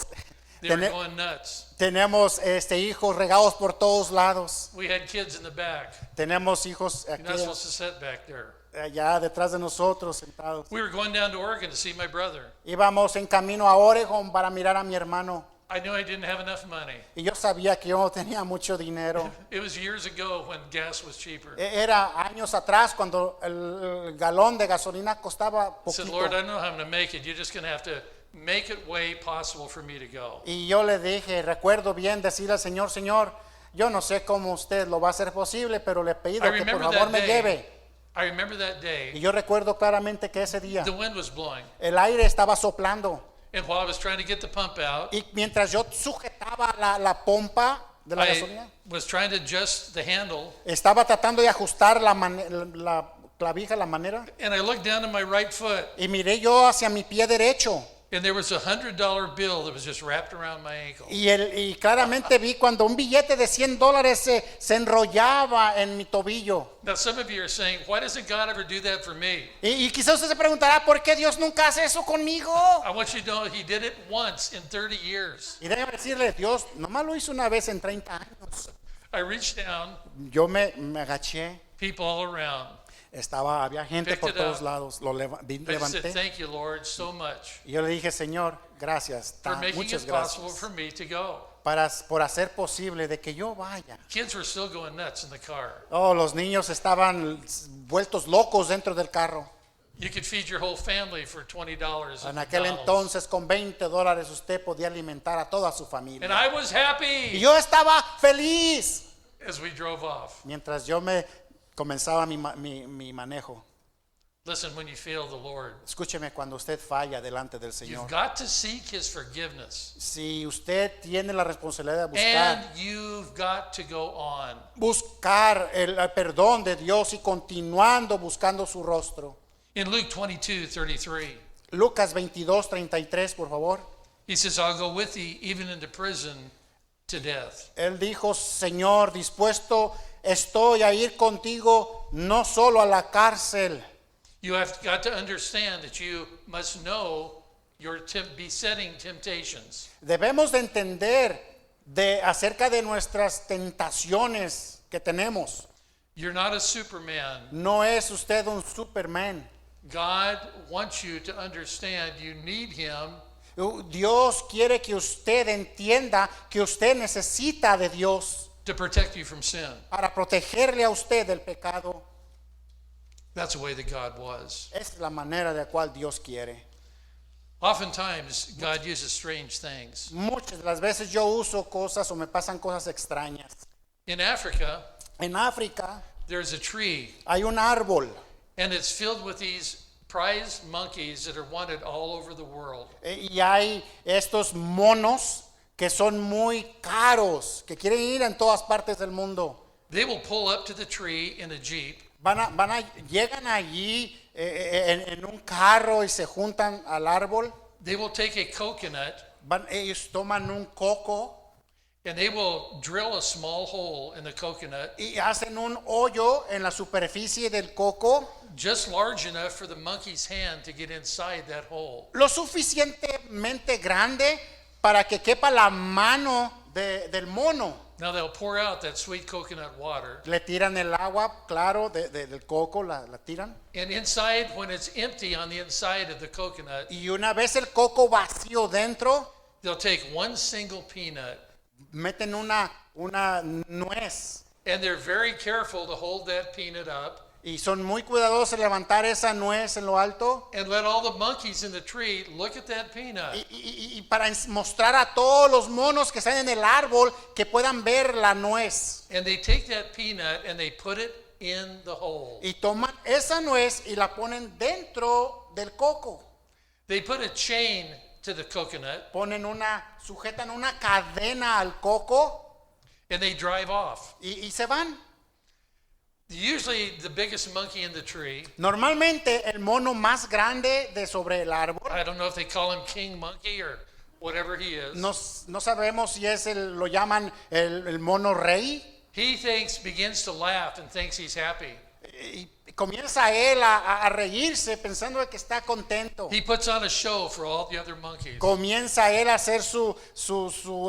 [SPEAKER 1] They were
[SPEAKER 2] tene-
[SPEAKER 1] going nuts.
[SPEAKER 2] tenemos hijos regados por todos lados.
[SPEAKER 1] We had kids in the back.
[SPEAKER 2] Tenemos hijos
[SPEAKER 1] You're
[SPEAKER 2] aquí,
[SPEAKER 1] not supposed to sit back there.
[SPEAKER 2] allá detrás de nosotros sentados.
[SPEAKER 1] We were going down to Oregon to see my brother.
[SPEAKER 2] Íbamos en camino a Oregon para mirar a mi hermano.
[SPEAKER 1] I knew I didn't have enough money.
[SPEAKER 2] Y yo sabía que yo no tenía mucho dinero.
[SPEAKER 1] It was years ago when gas was cheaper.
[SPEAKER 2] Era años atrás cuando el galón de gasolina costaba
[SPEAKER 1] I said,
[SPEAKER 2] poquito.
[SPEAKER 1] Lord, I don't know how I'm going to make it. You're just going to have to make it way possible for me to go.
[SPEAKER 2] Y yo le dije, recuerdo bien decir al Señor, Señor, yo no sé cómo usted lo va a hacer posible, pero le pido
[SPEAKER 1] I
[SPEAKER 2] que por
[SPEAKER 1] remember
[SPEAKER 2] favor
[SPEAKER 1] that
[SPEAKER 2] me
[SPEAKER 1] day.
[SPEAKER 2] lleve.
[SPEAKER 1] I remember that
[SPEAKER 2] Y
[SPEAKER 1] day.
[SPEAKER 2] yo recuerdo claramente que ese día
[SPEAKER 1] The wind was blowing.
[SPEAKER 2] el aire estaba soplando.
[SPEAKER 1] And while I was trying to get the pump out,
[SPEAKER 2] Y mientras yo sujetaba la pompa de la gasolina,
[SPEAKER 1] I was trying to adjust the handle.
[SPEAKER 2] estaba tratando de ajustar la clavija, la manera.
[SPEAKER 1] And I looked down at my right foot.
[SPEAKER 2] Y miré yo hacia mi pie derecho.
[SPEAKER 1] And there was a $100 bill that was just wrapped around my ankle.
[SPEAKER 2] Y claramente vi cuando un billete de $100 se enrollaba en mi tobillo.
[SPEAKER 1] Now, some of you are saying, why doesn't God ever do that for me?
[SPEAKER 2] Y quizás usted se preguntará, ¿por qué Dios nunca hace eso conmigo?
[SPEAKER 1] I want you to know He did it once in 30 years.
[SPEAKER 2] Y déjame decirle, Dios nomás lo hizo una vez en 30 años.
[SPEAKER 1] I reached down,
[SPEAKER 2] Yo me agaché,
[SPEAKER 1] people all around.
[SPEAKER 2] había gente
[SPEAKER 1] Picked
[SPEAKER 2] por
[SPEAKER 1] it
[SPEAKER 2] todos
[SPEAKER 1] up.
[SPEAKER 2] lados, lo
[SPEAKER 1] I just said,
[SPEAKER 2] levanté.
[SPEAKER 1] thank you, Lord, so much
[SPEAKER 2] Y yo le dije, Señor, gracias,
[SPEAKER 1] for making
[SPEAKER 2] muchas
[SPEAKER 1] it possible
[SPEAKER 2] gracias
[SPEAKER 1] for me to go.
[SPEAKER 2] por hacer posible de que yo vaya.
[SPEAKER 1] Kids were still going nuts in the car.
[SPEAKER 2] Oh, los niños estaban vueltos locos dentro del carro.
[SPEAKER 1] You could feed your whole family for $20 at
[SPEAKER 2] En aquel
[SPEAKER 1] McDonald's.
[SPEAKER 2] entonces con $20 usted podía alimentar a toda su
[SPEAKER 1] And
[SPEAKER 2] familia.
[SPEAKER 1] I was
[SPEAKER 2] Y
[SPEAKER 1] happy
[SPEAKER 2] yo estaba feliz
[SPEAKER 1] as we drove off.
[SPEAKER 2] mientras yo me comenzaba mi manejo.
[SPEAKER 1] Listen, when you fail the Lord,
[SPEAKER 2] Escúcheme, cuando usted falla delante del
[SPEAKER 1] you've
[SPEAKER 2] Señor,
[SPEAKER 1] got to seek His forgiveness.
[SPEAKER 2] si usted tiene la responsabilidad de
[SPEAKER 1] And you've got to go on.
[SPEAKER 2] buscar el perdón de Dios y continuando buscando su rostro.
[SPEAKER 1] In Luke 22:33,
[SPEAKER 2] Lucas 22:33, por favor.
[SPEAKER 1] He says, I'll go with thee even into prison to death.
[SPEAKER 2] Él dijo, Señor, dispuesto estoy a ir contigo no solo a la cárcel.
[SPEAKER 1] You have got to understand that you must know your besetting temptations.
[SPEAKER 2] Debemos de entender acerca de nuestras tentaciones que tenemos.
[SPEAKER 1] You're not a Superman.
[SPEAKER 2] No es usted un Superman.
[SPEAKER 1] God wants you to understand you need Him
[SPEAKER 2] Dios quiere que usted entienda que usted necesita de Dios
[SPEAKER 1] to protect you from sin.
[SPEAKER 2] para protegerle a usted del pecado.
[SPEAKER 1] That's the way that God was.
[SPEAKER 2] Es la manera de la cual Dios quiere.
[SPEAKER 1] Oftentimes, God uses strange things.
[SPEAKER 2] Muchas de las veces yo uso cosas o me pasan cosas extrañas.
[SPEAKER 1] In Africa,
[SPEAKER 2] En África
[SPEAKER 1] there's a tree,
[SPEAKER 2] hay un árbol
[SPEAKER 1] and it's filled with these prize monkeys that are wanted all over the world.
[SPEAKER 2] y hay estos monos que son muy caros, que quieren ir en todas partes del mundo.
[SPEAKER 1] They will pull up to the tree in a jeep,
[SPEAKER 2] Llegan allí en un carro y se juntan al árbol.
[SPEAKER 1] they will take a coconut,
[SPEAKER 2] Ellos toman un coco
[SPEAKER 1] and they will drill a small hole in the coconut
[SPEAKER 2] y hacen un hoyo en la superficie del coco,
[SPEAKER 1] just large enough for the monkey's hand to get inside that hole.
[SPEAKER 2] lo suficientemente grande para que quepa la mano del mono.
[SPEAKER 1] Now they'll pour out that sweet coconut water,
[SPEAKER 2] Le tiran el agua, claro, del coco, la tiran.
[SPEAKER 1] and inside, when it's empty on the inside of the coconut,
[SPEAKER 2] Y una vez el coco vacío dentro,
[SPEAKER 1] they'll take one single peanut,
[SPEAKER 2] meten una nuez.
[SPEAKER 1] and they're very careful to hold that peanut up
[SPEAKER 2] Y son muy cuidadosos en levantar esa nuez en lo alto.
[SPEAKER 1] and let all the monkeys in the tree look at that peanut.
[SPEAKER 2] Y para mostrar a todos los monos que están en el árbol que puedan ver la nuez.
[SPEAKER 1] And they take that peanut and they put it in the hole.
[SPEAKER 2] Y toman esa nuez y la ponen dentro del coco.
[SPEAKER 1] They put a chain to the coconut,
[SPEAKER 2] Sujetan una cadena al coco
[SPEAKER 1] and they drive off.
[SPEAKER 2] y se van.
[SPEAKER 1] Usually the biggest monkey in the tree,
[SPEAKER 2] Normalmente el mono más grande de sobre el árbol,
[SPEAKER 1] I don't know if they call him king monkey or whatever he is.
[SPEAKER 2] no sabemos si es lo llaman el mono rey,
[SPEAKER 1] He begins to laugh and thinks he's happy.
[SPEAKER 2] y comienza él a reírse pensando de que está contento.
[SPEAKER 1] He puts on a show for all the other monkeys.
[SPEAKER 2] Comienza él a hacer su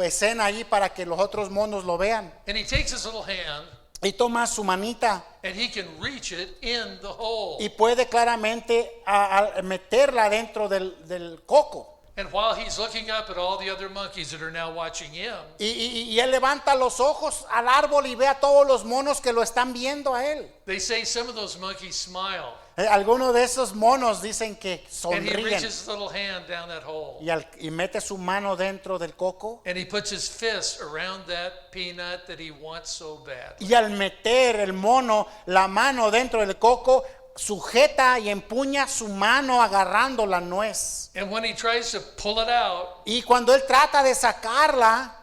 [SPEAKER 2] escena ahí para que los otros monos lo vean.
[SPEAKER 1] And he takes his little hand
[SPEAKER 2] Y toma su manita
[SPEAKER 1] and he can reach it in the hole.
[SPEAKER 2] y puede claramente a meterla dentro del coco.
[SPEAKER 1] And while he's looking up at all the other monkeys that are now watching him,
[SPEAKER 2] Y él levanta los ojos al árbol y ve a todos los monos que lo están viendo a él.
[SPEAKER 1] they say some of those monkeys smile.
[SPEAKER 2] Algunos de esos monos dicen que
[SPEAKER 1] And he
[SPEAKER 2] sonríen
[SPEAKER 1] reaches his little hand down that hole.
[SPEAKER 2] y mete su mano dentro del coco.
[SPEAKER 1] And he puts his fist around that peanut that he wants so bad.
[SPEAKER 2] Y al meter el mono la mano dentro del coco, sujeta y empuña su mano agarrando la nuez.
[SPEAKER 1] And when he tries to pull it out,
[SPEAKER 2] Y cuando él trata de sacarla,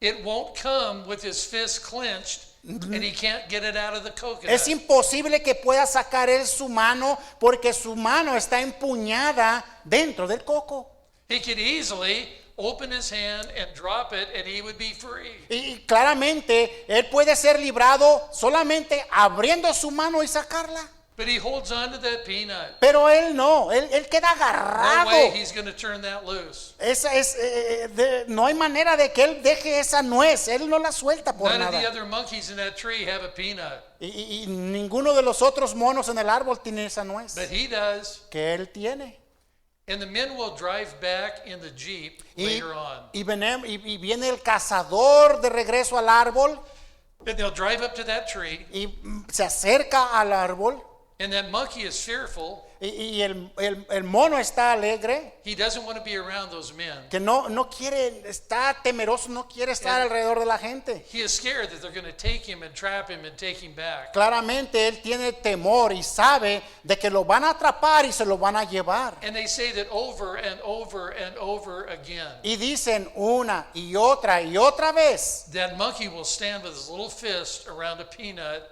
[SPEAKER 1] it won't come with his fist clenched, and he can't get it out of the coconut.
[SPEAKER 2] es imposible que pueda sacar él su mano porque su mano está empuñada dentro del coco.
[SPEAKER 1] He could easily open his hand and drop it, and he would be free.
[SPEAKER 2] Y claramente él puede ser librado solamente abriendo su mano y sacarla.
[SPEAKER 1] But he holds on to that peanut.
[SPEAKER 2] Pero él no, él queda
[SPEAKER 1] No
[SPEAKER 2] agarrado.
[SPEAKER 1] way he's going to turn that loose.
[SPEAKER 2] No hay manera de que él deje esa nuez, él no la suelta por
[SPEAKER 1] None of the
[SPEAKER 2] nada.
[SPEAKER 1] other monkeys in that tree have a peanut,
[SPEAKER 2] Y ninguno de los otros monos en el árbol tiene esa nuez
[SPEAKER 1] but he does.
[SPEAKER 2] que él tiene.
[SPEAKER 1] And the men will drive back in the Jeep later on.
[SPEAKER 2] Y viene el cazador de regreso al árbol
[SPEAKER 1] And they'll drive up to that tree,
[SPEAKER 2] y se acerca al árbol
[SPEAKER 1] and that monkey is fearful.
[SPEAKER 2] y el mono está alegre,
[SPEAKER 1] He doesn't want to be around those men.
[SPEAKER 2] que no quiere, está temeroso, no quiere estar alrededor de la gente.
[SPEAKER 1] He is scared that they're going to take him and trap him and take him back.
[SPEAKER 2] Claramente él tiene temor y sabe de que lo van a atrapar y se lo van a llevar.
[SPEAKER 1] And they say that over and over and over again.
[SPEAKER 2] Y dicen una y otra vez
[SPEAKER 1] That monkey will stand with his little fist around a peanut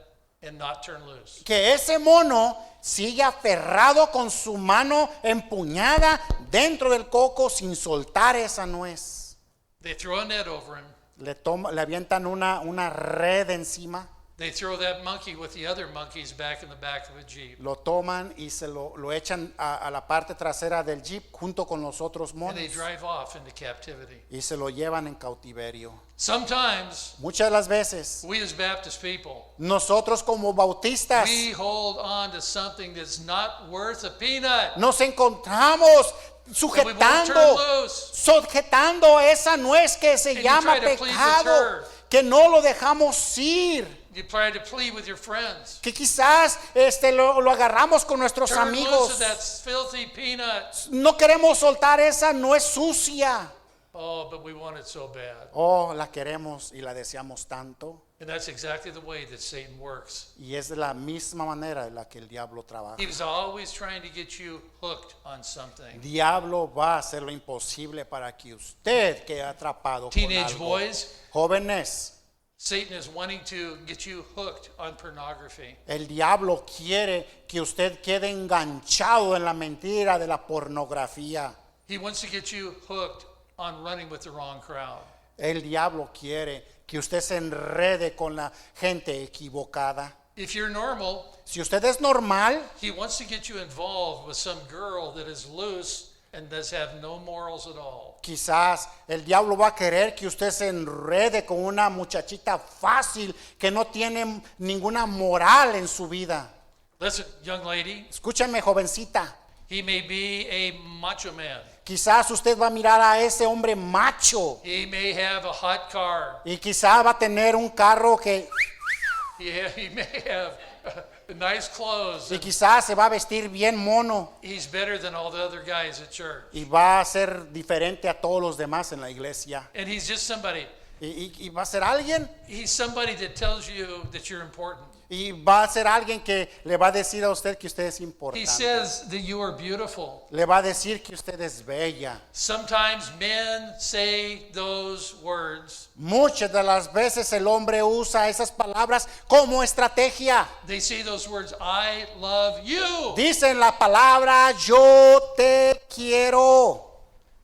[SPEAKER 1] and not turn loose.
[SPEAKER 2] que ese mono sigue aferrado con su mano empuñada dentro del coco sin soltar esa nuez.
[SPEAKER 1] They throw a net over him.
[SPEAKER 2] Le avientan una red encima,
[SPEAKER 1] They throw that monkey with the other monkeys back in the back of a Jeep.
[SPEAKER 2] lo toman y se lo echan a la parte trasera del jeep junto con los otros
[SPEAKER 1] And they
[SPEAKER 2] monos
[SPEAKER 1] drive off into captivity.
[SPEAKER 2] y se lo llevan en cautiverio.
[SPEAKER 1] Sometimes
[SPEAKER 2] Muchas de las veces
[SPEAKER 1] we as Baptist people,
[SPEAKER 2] nosotros como bautistas
[SPEAKER 1] we hold on to something that's not worth a peanut.
[SPEAKER 2] nos encontramos
[SPEAKER 1] And we won't turn loose.
[SPEAKER 2] sujetando esa nuez que se
[SPEAKER 1] you
[SPEAKER 2] llama
[SPEAKER 1] try to please the
[SPEAKER 2] pecado,
[SPEAKER 1] turf.
[SPEAKER 2] que no lo dejamos ir,
[SPEAKER 1] You try to plead with your friends.
[SPEAKER 2] que quizás lo agarramos con nuestros
[SPEAKER 1] Turn loose of
[SPEAKER 2] amigos.
[SPEAKER 1] that filthy peanut.
[SPEAKER 2] No queremos soltar esa nuez sucia.
[SPEAKER 1] Oh, but we want it so bad.
[SPEAKER 2] Oh, la queremos y la deseamos tanto.
[SPEAKER 1] And that's exactly the way that Satan works.
[SPEAKER 2] Y es de la misma manera en la que el diablo trabaja.
[SPEAKER 1] He's always trying to get you hooked on something.
[SPEAKER 2] El diablo va a hacer lo imposible para que usted quede atrapado con
[SPEAKER 1] Teenage
[SPEAKER 2] algo.
[SPEAKER 1] boys,
[SPEAKER 2] Jóvenes,
[SPEAKER 1] Satan is wanting to get you hooked on pornography.
[SPEAKER 2] el diablo quiere que usted quede enganchado en la mentira de la pornografía.
[SPEAKER 1] He wants to get you hooked on running with the wrong crowd.
[SPEAKER 2] El diablo quiere que usted se enrede con la gente equivocada.
[SPEAKER 1] If you're normal,
[SPEAKER 2] Si usted es normal,
[SPEAKER 1] he wants to get you involved with some girl that is loose and does have no morals at all.
[SPEAKER 2] quizás el diablo va a querer que usted se enrede con una muchachita fácil que no tiene ninguna moral en su vida.
[SPEAKER 1] Listen, young lady,
[SPEAKER 2] Escúchame, jovencita.
[SPEAKER 1] he may be a macho man.
[SPEAKER 2] Quizás usted va a mirar a ese hombre macho
[SPEAKER 1] He may have a hot car.
[SPEAKER 2] y quizás va a tener un carro que
[SPEAKER 1] He may have nice clothes.
[SPEAKER 2] y quizás se va a vestir bien mono
[SPEAKER 1] He's better than all the other guys at church.
[SPEAKER 2] y va a ser diferente a todos los demás en la iglesia.
[SPEAKER 1] And he's just somebody.
[SPEAKER 2] Y va a ser alguien
[SPEAKER 1] He's somebody that tells you that you're important.
[SPEAKER 2] Y va a ser alguien que le va a decir a usted que usted es
[SPEAKER 1] He
[SPEAKER 2] importante.
[SPEAKER 1] says that you are beautiful.
[SPEAKER 2] Le va a decir que usted es bella.
[SPEAKER 1] Sometimes men say those words.
[SPEAKER 2] Muchas de las veces el hombre usa esas palabras como estrategia.
[SPEAKER 1] They say those words, I love you.
[SPEAKER 2] Dicen la palabra yo te quiero.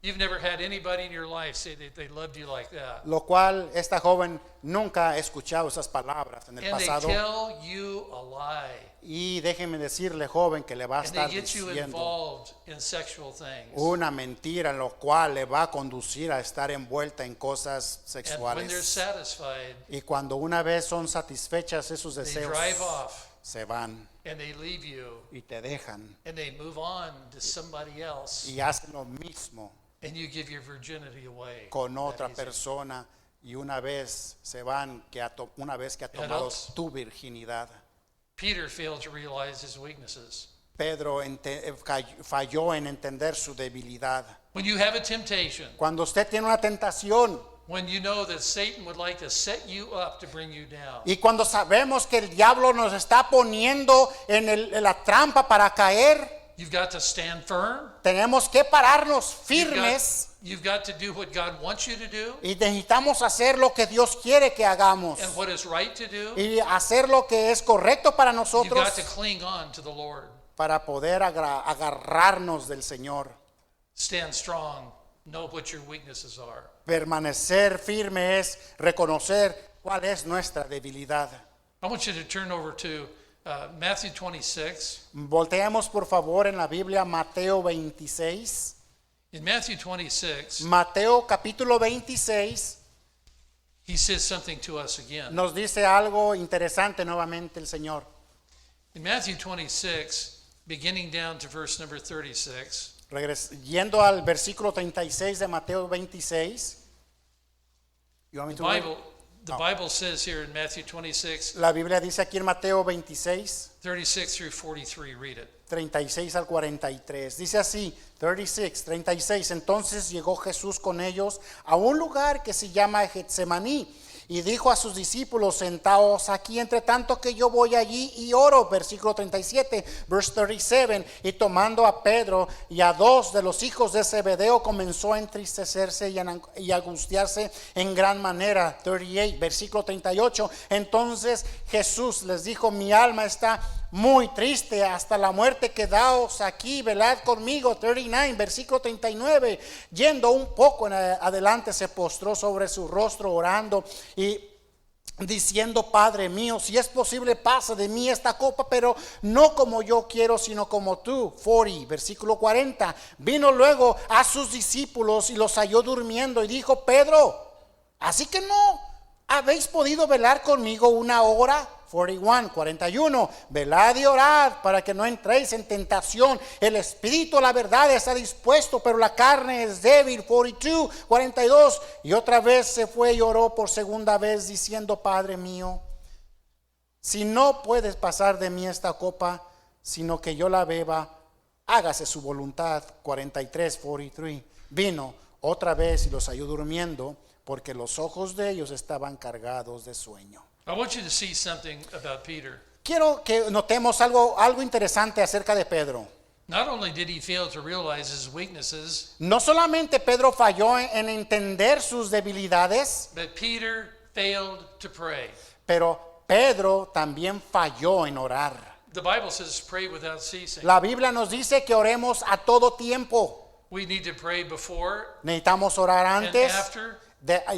[SPEAKER 1] You've never had anybody in your life say that they loved you like that.
[SPEAKER 2] Lo cual esta joven nunca ha escuchado esas palabras en el
[SPEAKER 1] And they
[SPEAKER 2] pasado.
[SPEAKER 1] tell you a lie.
[SPEAKER 2] Y déjeme decirle, joven, que le va a
[SPEAKER 1] And
[SPEAKER 2] estar
[SPEAKER 1] they get you
[SPEAKER 2] diciendo
[SPEAKER 1] involved in sexual things.
[SPEAKER 2] una mentira en lo cual le va a conducir a estar envuelta en cosas
[SPEAKER 1] And when they're
[SPEAKER 2] sexuales.
[SPEAKER 1] satisfied,
[SPEAKER 2] Y cuando una vez son satisfechas esos
[SPEAKER 1] they
[SPEAKER 2] deseos,
[SPEAKER 1] drive off
[SPEAKER 2] se van
[SPEAKER 1] and they leave you
[SPEAKER 2] y te dejan
[SPEAKER 1] and they move on to somebody else.
[SPEAKER 2] y hacen lo mismo
[SPEAKER 1] And you give your virginity away.
[SPEAKER 2] con otra
[SPEAKER 1] That easy.
[SPEAKER 2] persona y una vez se van una vez que ha
[SPEAKER 1] Yeah,
[SPEAKER 2] tomado
[SPEAKER 1] that's-
[SPEAKER 2] tu virginidad.
[SPEAKER 1] Peter failed to realize his weaknesses.
[SPEAKER 2] Pedro falló en entender su debilidad.
[SPEAKER 1] When you have a temptation,
[SPEAKER 2] Cuando usted tiene una tentación
[SPEAKER 1] when you know that Satan would like to set you up to bring you down,
[SPEAKER 2] y cuando sabemos que el diablo nos está poniendo en la trampa para caer,
[SPEAKER 1] you've got to stand firm.
[SPEAKER 2] tenemos que pararnos
[SPEAKER 1] You've got-
[SPEAKER 2] firmes
[SPEAKER 1] You've got to do what God wants you to do
[SPEAKER 2] y necesitamos hacer lo que Dios quiere que hagamos
[SPEAKER 1] and what is right to do.
[SPEAKER 2] y hacer lo que es correcto para
[SPEAKER 1] You've
[SPEAKER 2] nosotros
[SPEAKER 1] got to cling on to the Lord.
[SPEAKER 2] para poder agarrarnos del Señor.
[SPEAKER 1] Stand strong. Know what your weaknesses are.
[SPEAKER 2] Permanecer firme es reconocer cuál es nuestra debilidad.
[SPEAKER 1] I want you to turn over to Matthew 26.
[SPEAKER 2] Volteemos por favor en la Biblia Mateo 26.
[SPEAKER 1] In Matthew 26,
[SPEAKER 2] Mateo capítulo 26
[SPEAKER 1] he says something to us again.
[SPEAKER 2] nos dice algo interesante nuevamente el Señor.
[SPEAKER 1] In Matthew 26, beginning down to verse number 36,
[SPEAKER 2] Yendo al versículo 36 de Mateo 26. You want me to read?
[SPEAKER 1] the Bible says here in Matthew 26,
[SPEAKER 2] La Biblia dice aquí en Mateo 26,
[SPEAKER 1] 36 through 43, read it.
[SPEAKER 2] 36 al 43. Dice así, 36. Entonces llegó Jesús con ellos a un lugar que se llama Getsemaní y dijo a sus discípulos, sentaos aquí entre tanto que yo voy allí y oro. Versículo 37, verse 37. Y tomando a Pedro y a dos de los hijos de Zebedeo comenzó a entristecerse y angustiarse en gran manera. 38, versículo 38. Entonces Jesús les dijo, mi alma está muy triste hasta la muerte, quedaos aquí, velad conmigo. 39, versículo 39. Yendo un poco en adelante se postró sobre su rostro orando y diciendo, Padre mío, si es posible pasa de mí esta copa, pero no como yo quiero sino como tú. 40, versículo 40. Vino luego a sus discípulos y los halló durmiendo y dijo, Pedro, así que no habéis podido velar conmigo una hora. 41, velad y orad para que no entréis en tentación. El espíritu, la verdad, está dispuesto, pero la carne es débil. 42. Y otra vez se fue y oró por segunda vez diciendo, Padre mío, si no puedes pasar de mí esta copa, sino que yo la beba, hágase su voluntad. 43. Vino otra vez y los halló durmiendo, porque los ojos de ellos estaban cargados de sueño.
[SPEAKER 1] I want you to see something about Peter.
[SPEAKER 2] Quiero que notemos algo interesante acerca de Pedro.
[SPEAKER 1] Not only did he fail to realize his weaknesses,
[SPEAKER 2] No solamente Pedro falló en entender sus debilidades,
[SPEAKER 1] but Peter failed to pray.
[SPEAKER 2] pero Pedro también falló en orar.
[SPEAKER 1] The Bible says pray without ceasing.
[SPEAKER 2] La Biblia nos dice que oremos a todo tiempo.
[SPEAKER 1] We need to pray before
[SPEAKER 2] Necesitamos orar
[SPEAKER 1] and
[SPEAKER 2] antes,
[SPEAKER 1] after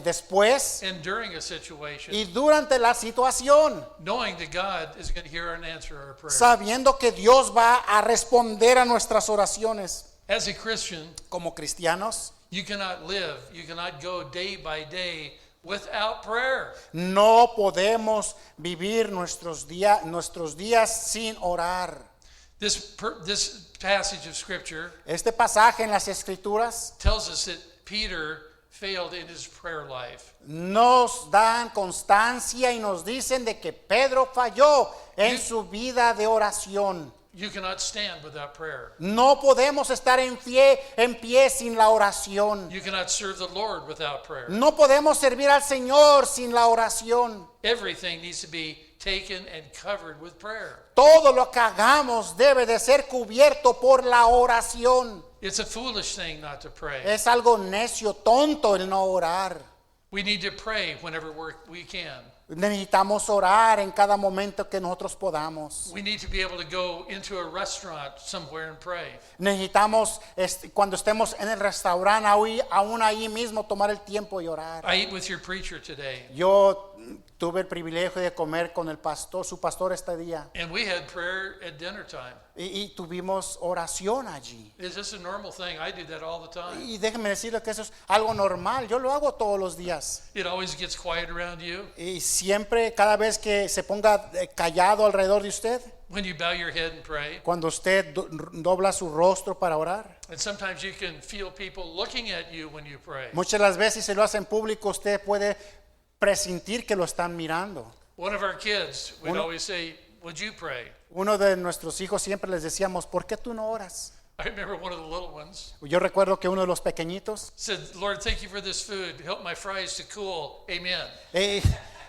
[SPEAKER 2] después
[SPEAKER 1] and during a situation,
[SPEAKER 2] y durante la situación,
[SPEAKER 1] knowing that God is going to hear and answer our prayer.
[SPEAKER 2] sabiendo que Dios va a responder a nuestras oraciones.
[SPEAKER 1] As a Christian,
[SPEAKER 2] Como cristianos,
[SPEAKER 1] you cannot live, you cannot go day by day without prayer.
[SPEAKER 2] no podemos vivir nuestros días sin orar.
[SPEAKER 1] This passage of Scripture
[SPEAKER 2] Este pasaje en las Escrituras
[SPEAKER 1] tells us that Peter failed in his prayer life.
[SPEAKER 2] nos dan constancia y nos dicen de que Pedro falló en su vida de oración.
[SPEAKER 1] You cannot stand without prayer.
[SPEAKER 2] No podemos estar en pie sin la oración.
[SPEAKER 1] You cannot serve the Lord without prayer.
[SPEAKER 2] No podemos servir al Señor sin la oración.
[SPEAKER 1] Everything needs to be taken and covered with prayer.
[SPEAKER 2] Todo lo que hagamos debe de ser cubierto por la oración.
[SPEAKER 1] It's a foolish thing not to pray.
[SPEAKER 2] Es algo necio, tonto el no orar.
[SPEAKER 1] We need to pray whenever we can.
[SPEAKER 2] Necesitamos orar en cada momento que nosotros podamos.
[SPEAKER 1] We need to be able to go into a restaurant somewhere and pray.
[SPEAKER 2] Necesitamos, cuando estemos en el restaurante, aún ahí mismo, tomar el tiempo y orar.
[SPEAKER 1] I ate with your preacher today,
[SPEAKER 2] Yo tuve el privilegio de comer con el pastor, su pastor este día,
[SPEAKER 1] and we had prayer at dinner time.
[SPEAKER 2] y tuvimos oración allí.
[SPEAKER 1] Is this a normal thing? I do that all the time.
[SPEAKER 2] Y déjenme decirles que eso es algo normal, yo lo hago todos los días.
[SPEAKER 1] It always gets quiet around you.
[SPEAKER 2] Y siempre, cada vez que se ponga callado alrededor de usted,
[SPEAKER 1] When you bow your head and pray,
[SPEAKER 2] cuando usted dobla su rostro para orar,
[SPEAKER 1] and sometimes you can feel people looking at you when you pray.
[SPEAKER 2] muchas de las veces si se lo hace en público, usted puede presentir que lo están mirando.
[SPEAKER 1] One of our kids would
[SPEAKER 2] Uno-
[SPEAKER 1] always say, "Would you pray?"
[SPEAKER 2] Uno de nuestros hijos siempre les decíamos, ¿por qué tú no oras?
[SPEAKER 1] I remember one of the little ones
[SPEAKER 2] Yo recuerdo que uno de los pequeñitos,
[SPEAKER 1] said, "Lord, thank you for this food. Help my fries to cool. Amen."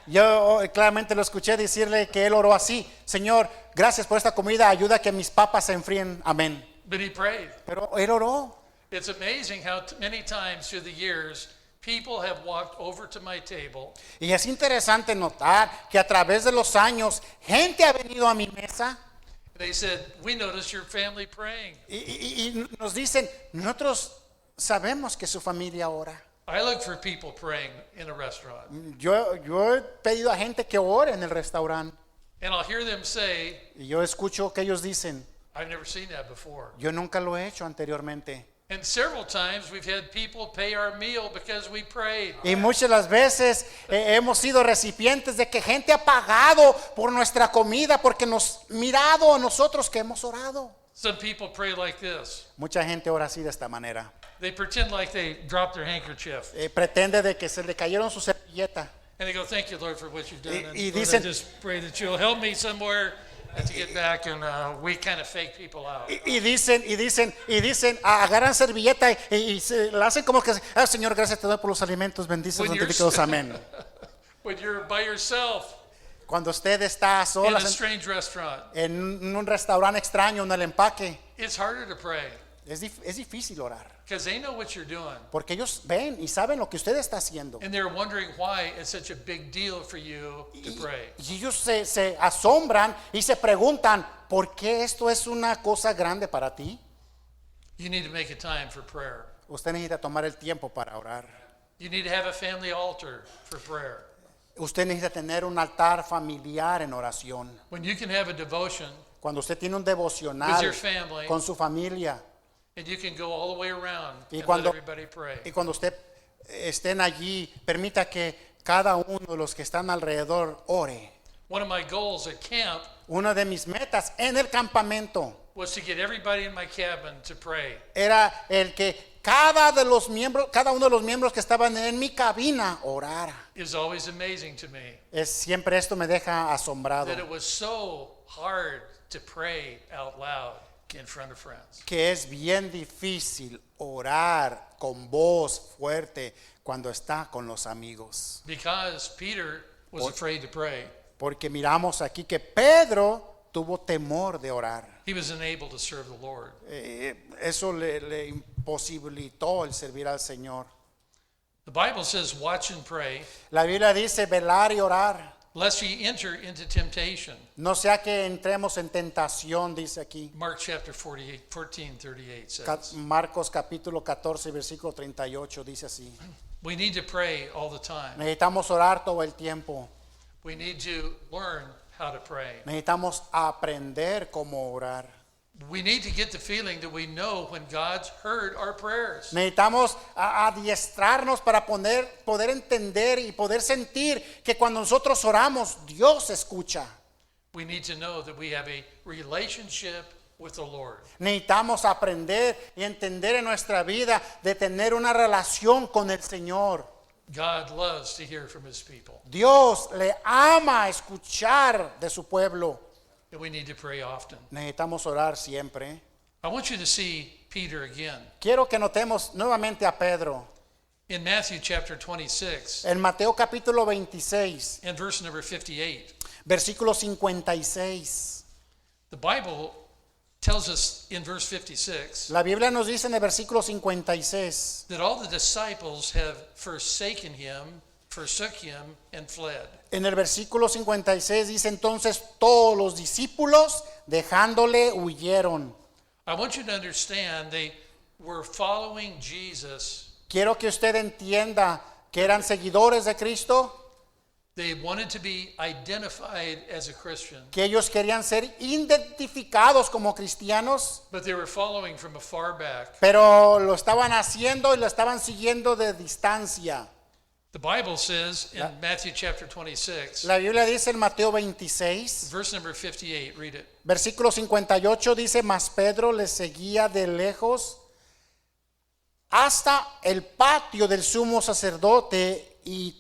[SPEAKER 2] yo claramente lo escuché decirle que él oró así, Señor, gracias por esta comida, ayuda a que mis papas se enfríen, amén.
[SPEAKER 1] But he prayed.
[SPEAKER 2] Pero él oró.
[SPEAKER 1] It's amazing how many times through the years people have walked over to my table
[SPEAKER 2] Y es interesante notar que a través de los años, gente ha venido a mi mesa
[SPEAKER 1] and they said, "We noticed your family praying."
[SPEAKER 2] y nos dicen, nosotros sabemos que su familia ora.
[SPEAKER 1] I look for people praying in a restaurant,
[SPEAKER 2] Yo he pedido a gente que ore en el restaurante
[SPEAKER 1] and I'll hear them say,
[SPEAKER 2] y yo escucho que ellos dicen,
[SPEAKER 1] "I've never seen that before."
[SPEAKER 2] yo nunca lo he hecho anteriormente.
[SPEAKER 1] And several times we've had people pay our meal because we prayed.
[SPEAKER 2] Y muchas las veces hemos sido recipientes de que gente ha pagado por nuestra comida porque nos mirado a nosotros que hemos orado.
[SPEAKER 1] Some people pray like this.
[SPEAKER 2] Mucha gente ora así de esta manera.
[SPEAKER 1] They pretend like they dropped their handkerchief.
[SPEAKER 2] Pretende de que se le cayeron su servilleta.
[SPEAKER 1] And they go, "Thank you, Lord, for what you've done.
[SPEAKER 2] Y
[SPEAKER 1] And Lord, I
[SPEAKER 2] dicen-
[SPEAKER 1] just pray that you'll help me somewhere to get back." And we kind of fake people out.
[SPEAKER 2] Y dicen, agarran servilleta y se la hacen como que, Señor, gracias te doy por los alimentos, benditos,
[SPEAKER 1] When you're-
[SPEAKER 2] santificados, amén.
[SPEAKER 1] When you're by yourself
[SPEAKER 2] Cuando usted está a
[SPEAKER 1] in a
[SPEAKER 2] solas
[SPEAKER 1] strange restaurant,
[SPEAKER 2] en un restaurante extraño, en el empaque,
[SPEAKER 1] it's harder to pray
[SPEAKER 2] es difícil orar.
[SPEAKER 1] because they know what you're doing.
[SPEAKER 2] Porque ellos ven y saben lo que usted está haciendo.
[SPEAKER 1] And they're wondering why it's such a big deal for you to pray.
[SPEAKER 2] Y ellos se asombran y se preguntan, ¿por qué esto es una cosa grande para ti?
[SPEAKER 1] You need to make a time for prayer.
[SPEAKER 2] Usted necesita tomar el tiempo para orar.
[SPEAKER 1] You need to have a family altar for prayer.
[SPEAKER 2] Usted necesita tener un altar familiar en oración.
[SPEAKER 1] When you can have a devotion
[SPEAKER 2] Cuando usted tiene un
[SPEAKER 1] with
[SPEAKER 2] devocional
[SPEAKER 1] your family
[SPEAKER 2] con su familia
[SPEAKER 1] and you can go all the way around
[SPEAKER 2] y
[SPEAKER 1] and
[SPEAKER 2] cuando,
[SPEAKER 1] let everybody pray.
[SPEAKER 2] y cuando usted estén allí, permita que cada uno de los que están alrededor ore.
[SPEAKER 1] One of my goals at camp
[SPEAKER 2] Una de mis metas en el campamento
[SPEAKER 1] was to get everybody in my cabin to pray.
[SPEAKER 2] era el que cada uno de los miembros que estaban en mi cabina orara.
[SPEAKER 1] It was always amazing to me
[SPEAKER 2] Siempre esto me deja asombrado,
[SPEAKER 1] that it was so hard to pray out loud in front of friends.
[SPEAKER 2] que es bien difícil orar con voz fuerte cuando está con los amigos.
[SPEAKER 1] Because Peter was afraid to pray.
[SPEAKER 2] Porque miramos aquí que Pedro tuvo temor de orar.
[SPEAKER 1] He was unable to serve the Lord.
[SPEAKER 2] Eso le imposibilitó el servir al Señor.
[SPEAKER 1] The Bible says, "Watch and pray,
[SPEAKER 2] La Biblia dice velar y orar.
[SPEAKER 1] lest ye enter into temptation."
[SPEAKER 2] No sea que entremos en tentación, dice aquí.
[SPEAKER 1] Mark chapter 14:38 says.
[SPEAKER 2] Marcos capítulo 14, versículo 38 dice así.
[SPEAKER 1] We need to pray all the time.
[SPEAKER 2] Necesitamos orar todo el tiempo.
[SPEAKER 1] We need to learn how to pray.
[SPEAKER 2] Necesitamos aprender cómo orar.
[SPEAKER 1] We need to get the feeling that we know when God's heard our prayers.
[SPEAKER 2] Necesitamos adiestrarnos para poder entender y poder sentir que cuando nosotros oramos, Dios escucha.
[SPEAKER 1] We need to know that we have a relationship with the Lord.
[SPEAKER 2] Necesitamos aprender y entender en nuestra vida de tener una relación con el Señor.
[SPEAKER 1] God loves to hear from his people.
[SPEAKER 2] Dios le ama escuchar de su pueblo.
[SPEAKER 1] And we need to pray often.
[SPEAKER 2] Necesitamos orar siempre.
[SPEAKER 1] I want you to see Peter again.
[SPEAKER 2] Quiero que notemos nuevamente a Pedro.
[SPEAKER 1] In Matthew chapter 26
[SPEAKER 2] En Mateo capítulo 26,
[SPEAKER 1] and verse number 58.
[SPEAKER 2] Versículo 56.
[SPEAKER 1] The Bible tells us in verse 56
[SPEAKER 2] La Biblia nos dice en el versículo 56
[SPEAKER 1] that all the disciples have forsaken him, forsook him, and fled.
[SPEAKER 2] En el versículo 56 dice entonces todos los discípulos dejándole huyeron.
[SPEAKER 1] I want you to understand they were following Jesus.
[SPEAKER 2] Quiero que usted entienda que eran seguidores de Cristo,
[SPEAKER 1] They wanted to be identified as a Christian,
[SPEAKER 2] que ellos querían ser identificados como cristianos,
[SPEAKER 1] but they were following from afar back.
[SPEAKER 2] pero lo estaban haciendo y lo estaban siguiendo de distancia.
[SPEAKER 1] The Bible says in Matthew chapter 26,
[SPEAKER 2] La Biblia dice en Mateo 26,
[SPEAKER 1] verse number 58, read it.
[SPEAKER 2] versículo 58 dice, mas Pedro les seguía de lejos hasta el patio del sumo sacerdote y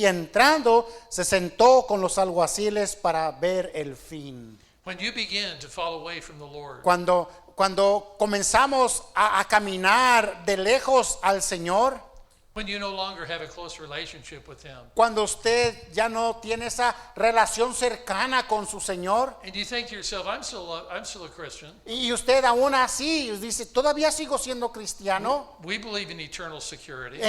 [SPEAKER 2] entrando se sentó con los alguaciles para ver el fin.
[SPEAKER 1] When you begin to fall away from the Lord,
[SPEAKER 2] Cuando comenzamos a caminar de lejos al Señor,
[SPEAKER 1] when you no longer have a close relationship with Him,
[SPEAKER 2] cuando usted ya no tiene esa relación cercana con su Señor,
[SPEAKER 1] and you think to yourself, I'm still a Christian.
[SPEAKER 2] y usted aún así dice, todavía sigo siendo cristiano,
[SPEAKER 1] We believe in eternal security,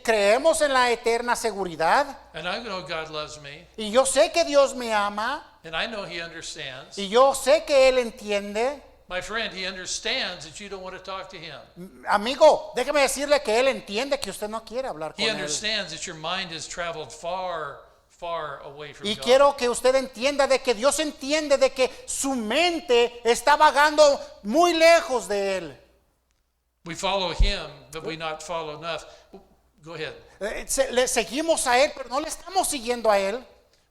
[SPEAKER 2] creemos en la eterna seguridad,
[SPEAKER 1] and I know God loves me,
[SPEAKER 2] y yo sé que Dios me ama,
[SPEAKER 1] and I know He understands.
[SPEAKER 2] y yo sé que Él entiende.
[SPEAKER 1] My friend, He understands that you don't want to talk to Him.
[SPEAKER 2] Amigo, déjeme decirle que Él entiende que usted no quiere hablar con
[SPEAKER 1] He
[SPEAKER 2] Él.
[SPEAKER 1] understands that your mind has traveled far, far away from
[SPEAKER 2] Y
[SPEAKER 1] God.
[SPEAKER 2] quiero que usted entienda de que Dios entiende de que su mente está vagando muy lejos de Él.
[SPEAKER 1] We follow Him, but we not follow enough. Go ahead.
[SPEAKER 2] Le seguimos a Él, pero no le estamos siguiendo a Él.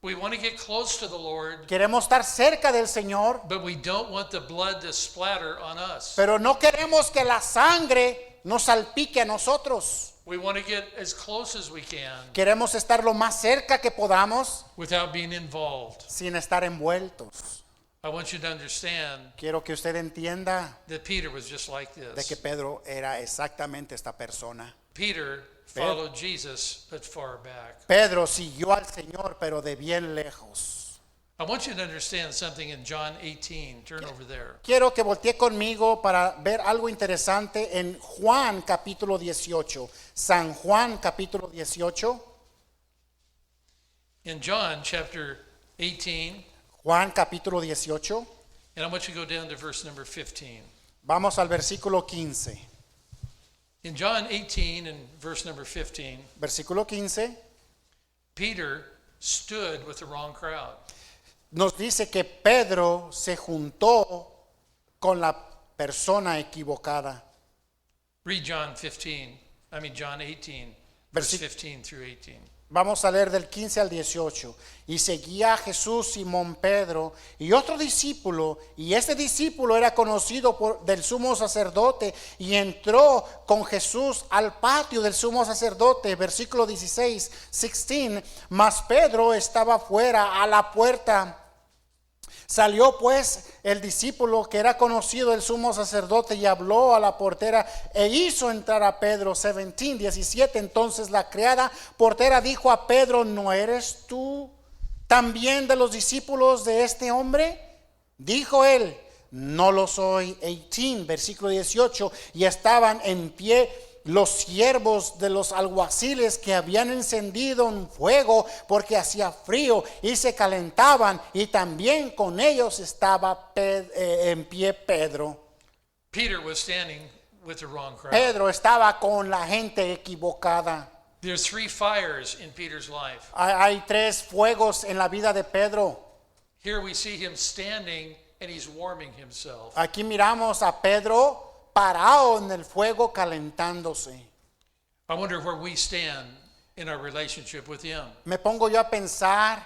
[SPEAKER 1] We want to get close to the Lord,
[SPEAKER 2] Queremos estar cerca del Señor,
[SPEAKER 1] but we don't want the blood to splatter on us.
[SPEAKER 2] pero no queremos que la sangre nos salpique a nosotros.
[SPEAKER 1] We want to get as close as we can
[SPEAKER 2] Queremos estar lo más cerca que podamos
[SPEAKER 1] without being involved.
[SPEAKER 2] sin estar envueltos.
[SPEAKER 1] I want you to understand
[SPEAKER 2] Quiero que usted entienda
[SPEAKER 1] that Peter was just like
[SPEAKER 2] de que
[SPEAKER 1] this.
[SPEAKER 2] Pedro era exactamente esta persona.
[SPEAKER 1] Peter followed Jesus, but far back.
[SPEAKER 2] Pedro siguió al Señor, pero de bien lejos.
[SPEAKER 1] I want you to understand something in John 18. Turn over there.
[SPEAKER 2] Quiero que voltee conmigo para ver algo interesante en Juan capítulo 18. San Juan capítulo 18.
[SPEAKER 1] In John chapter 18,
[SPEAKER 2] Juan capítulo 18.
[SPEAKER 1] and I want you to go down to verse number 15.
[SPEAKER 2] Vamos al versículo 15.
[SPEAKER 1] In John 18 and verse number 15,
[SPEAKER 2] Versículo 15
[SPEAKER 1] Peter stood with the wrong crowd.
[SPEAKER 2] nos dice que Pedro se juntó con la persona equivocada.
[SPEAKER 1] Read John 18, verse 15 through 18.
[SPEAKER 2] Vamos a leer del 15 al 18. Y seguía a Jesús Simón Pedro y otro discípulo, y este discípulo era conocido del sumo sacerdote, y entró con Jesús al patio del sumo sacerdote. Versículo 16, mas Pedro estaba fuera a la puerta. Salió pues el discípulo que era conocido del sumo sacerdote y habló a la portera e hizo entrar a Pedro. 17. Entonces la criada portera dijo a Pedro, ¿no eres tú también de los discípulos de este hombre? Dijo él, no lo soy. 18, versículo 18. Y estaban en pie los siervos de los alguaciles que habían encendido un fuego porque hacía frío, y se calentaban, y también con ellos estaba en pie Pedro.
[SPEAKER 1] Peter was standing with the wrong crowd.
[SPEAKER 2] Pedro estaba con la gente equivocada.
[SPEAKER 1] There's 3 fires in Peter's life.
[SPEAKER 2] Hay 3 fuegos en la vida de Pedro.
[SPEAKER 1] Here we see him standing and he's warming himself.
[SPEAKER 2] Aquí miramos a Pedro parado en el fuego calentándose.
[SPEAKER 1] I wonder where we stand in our relationship with him.
[SPEAKER 2] Me pongo yo a pensar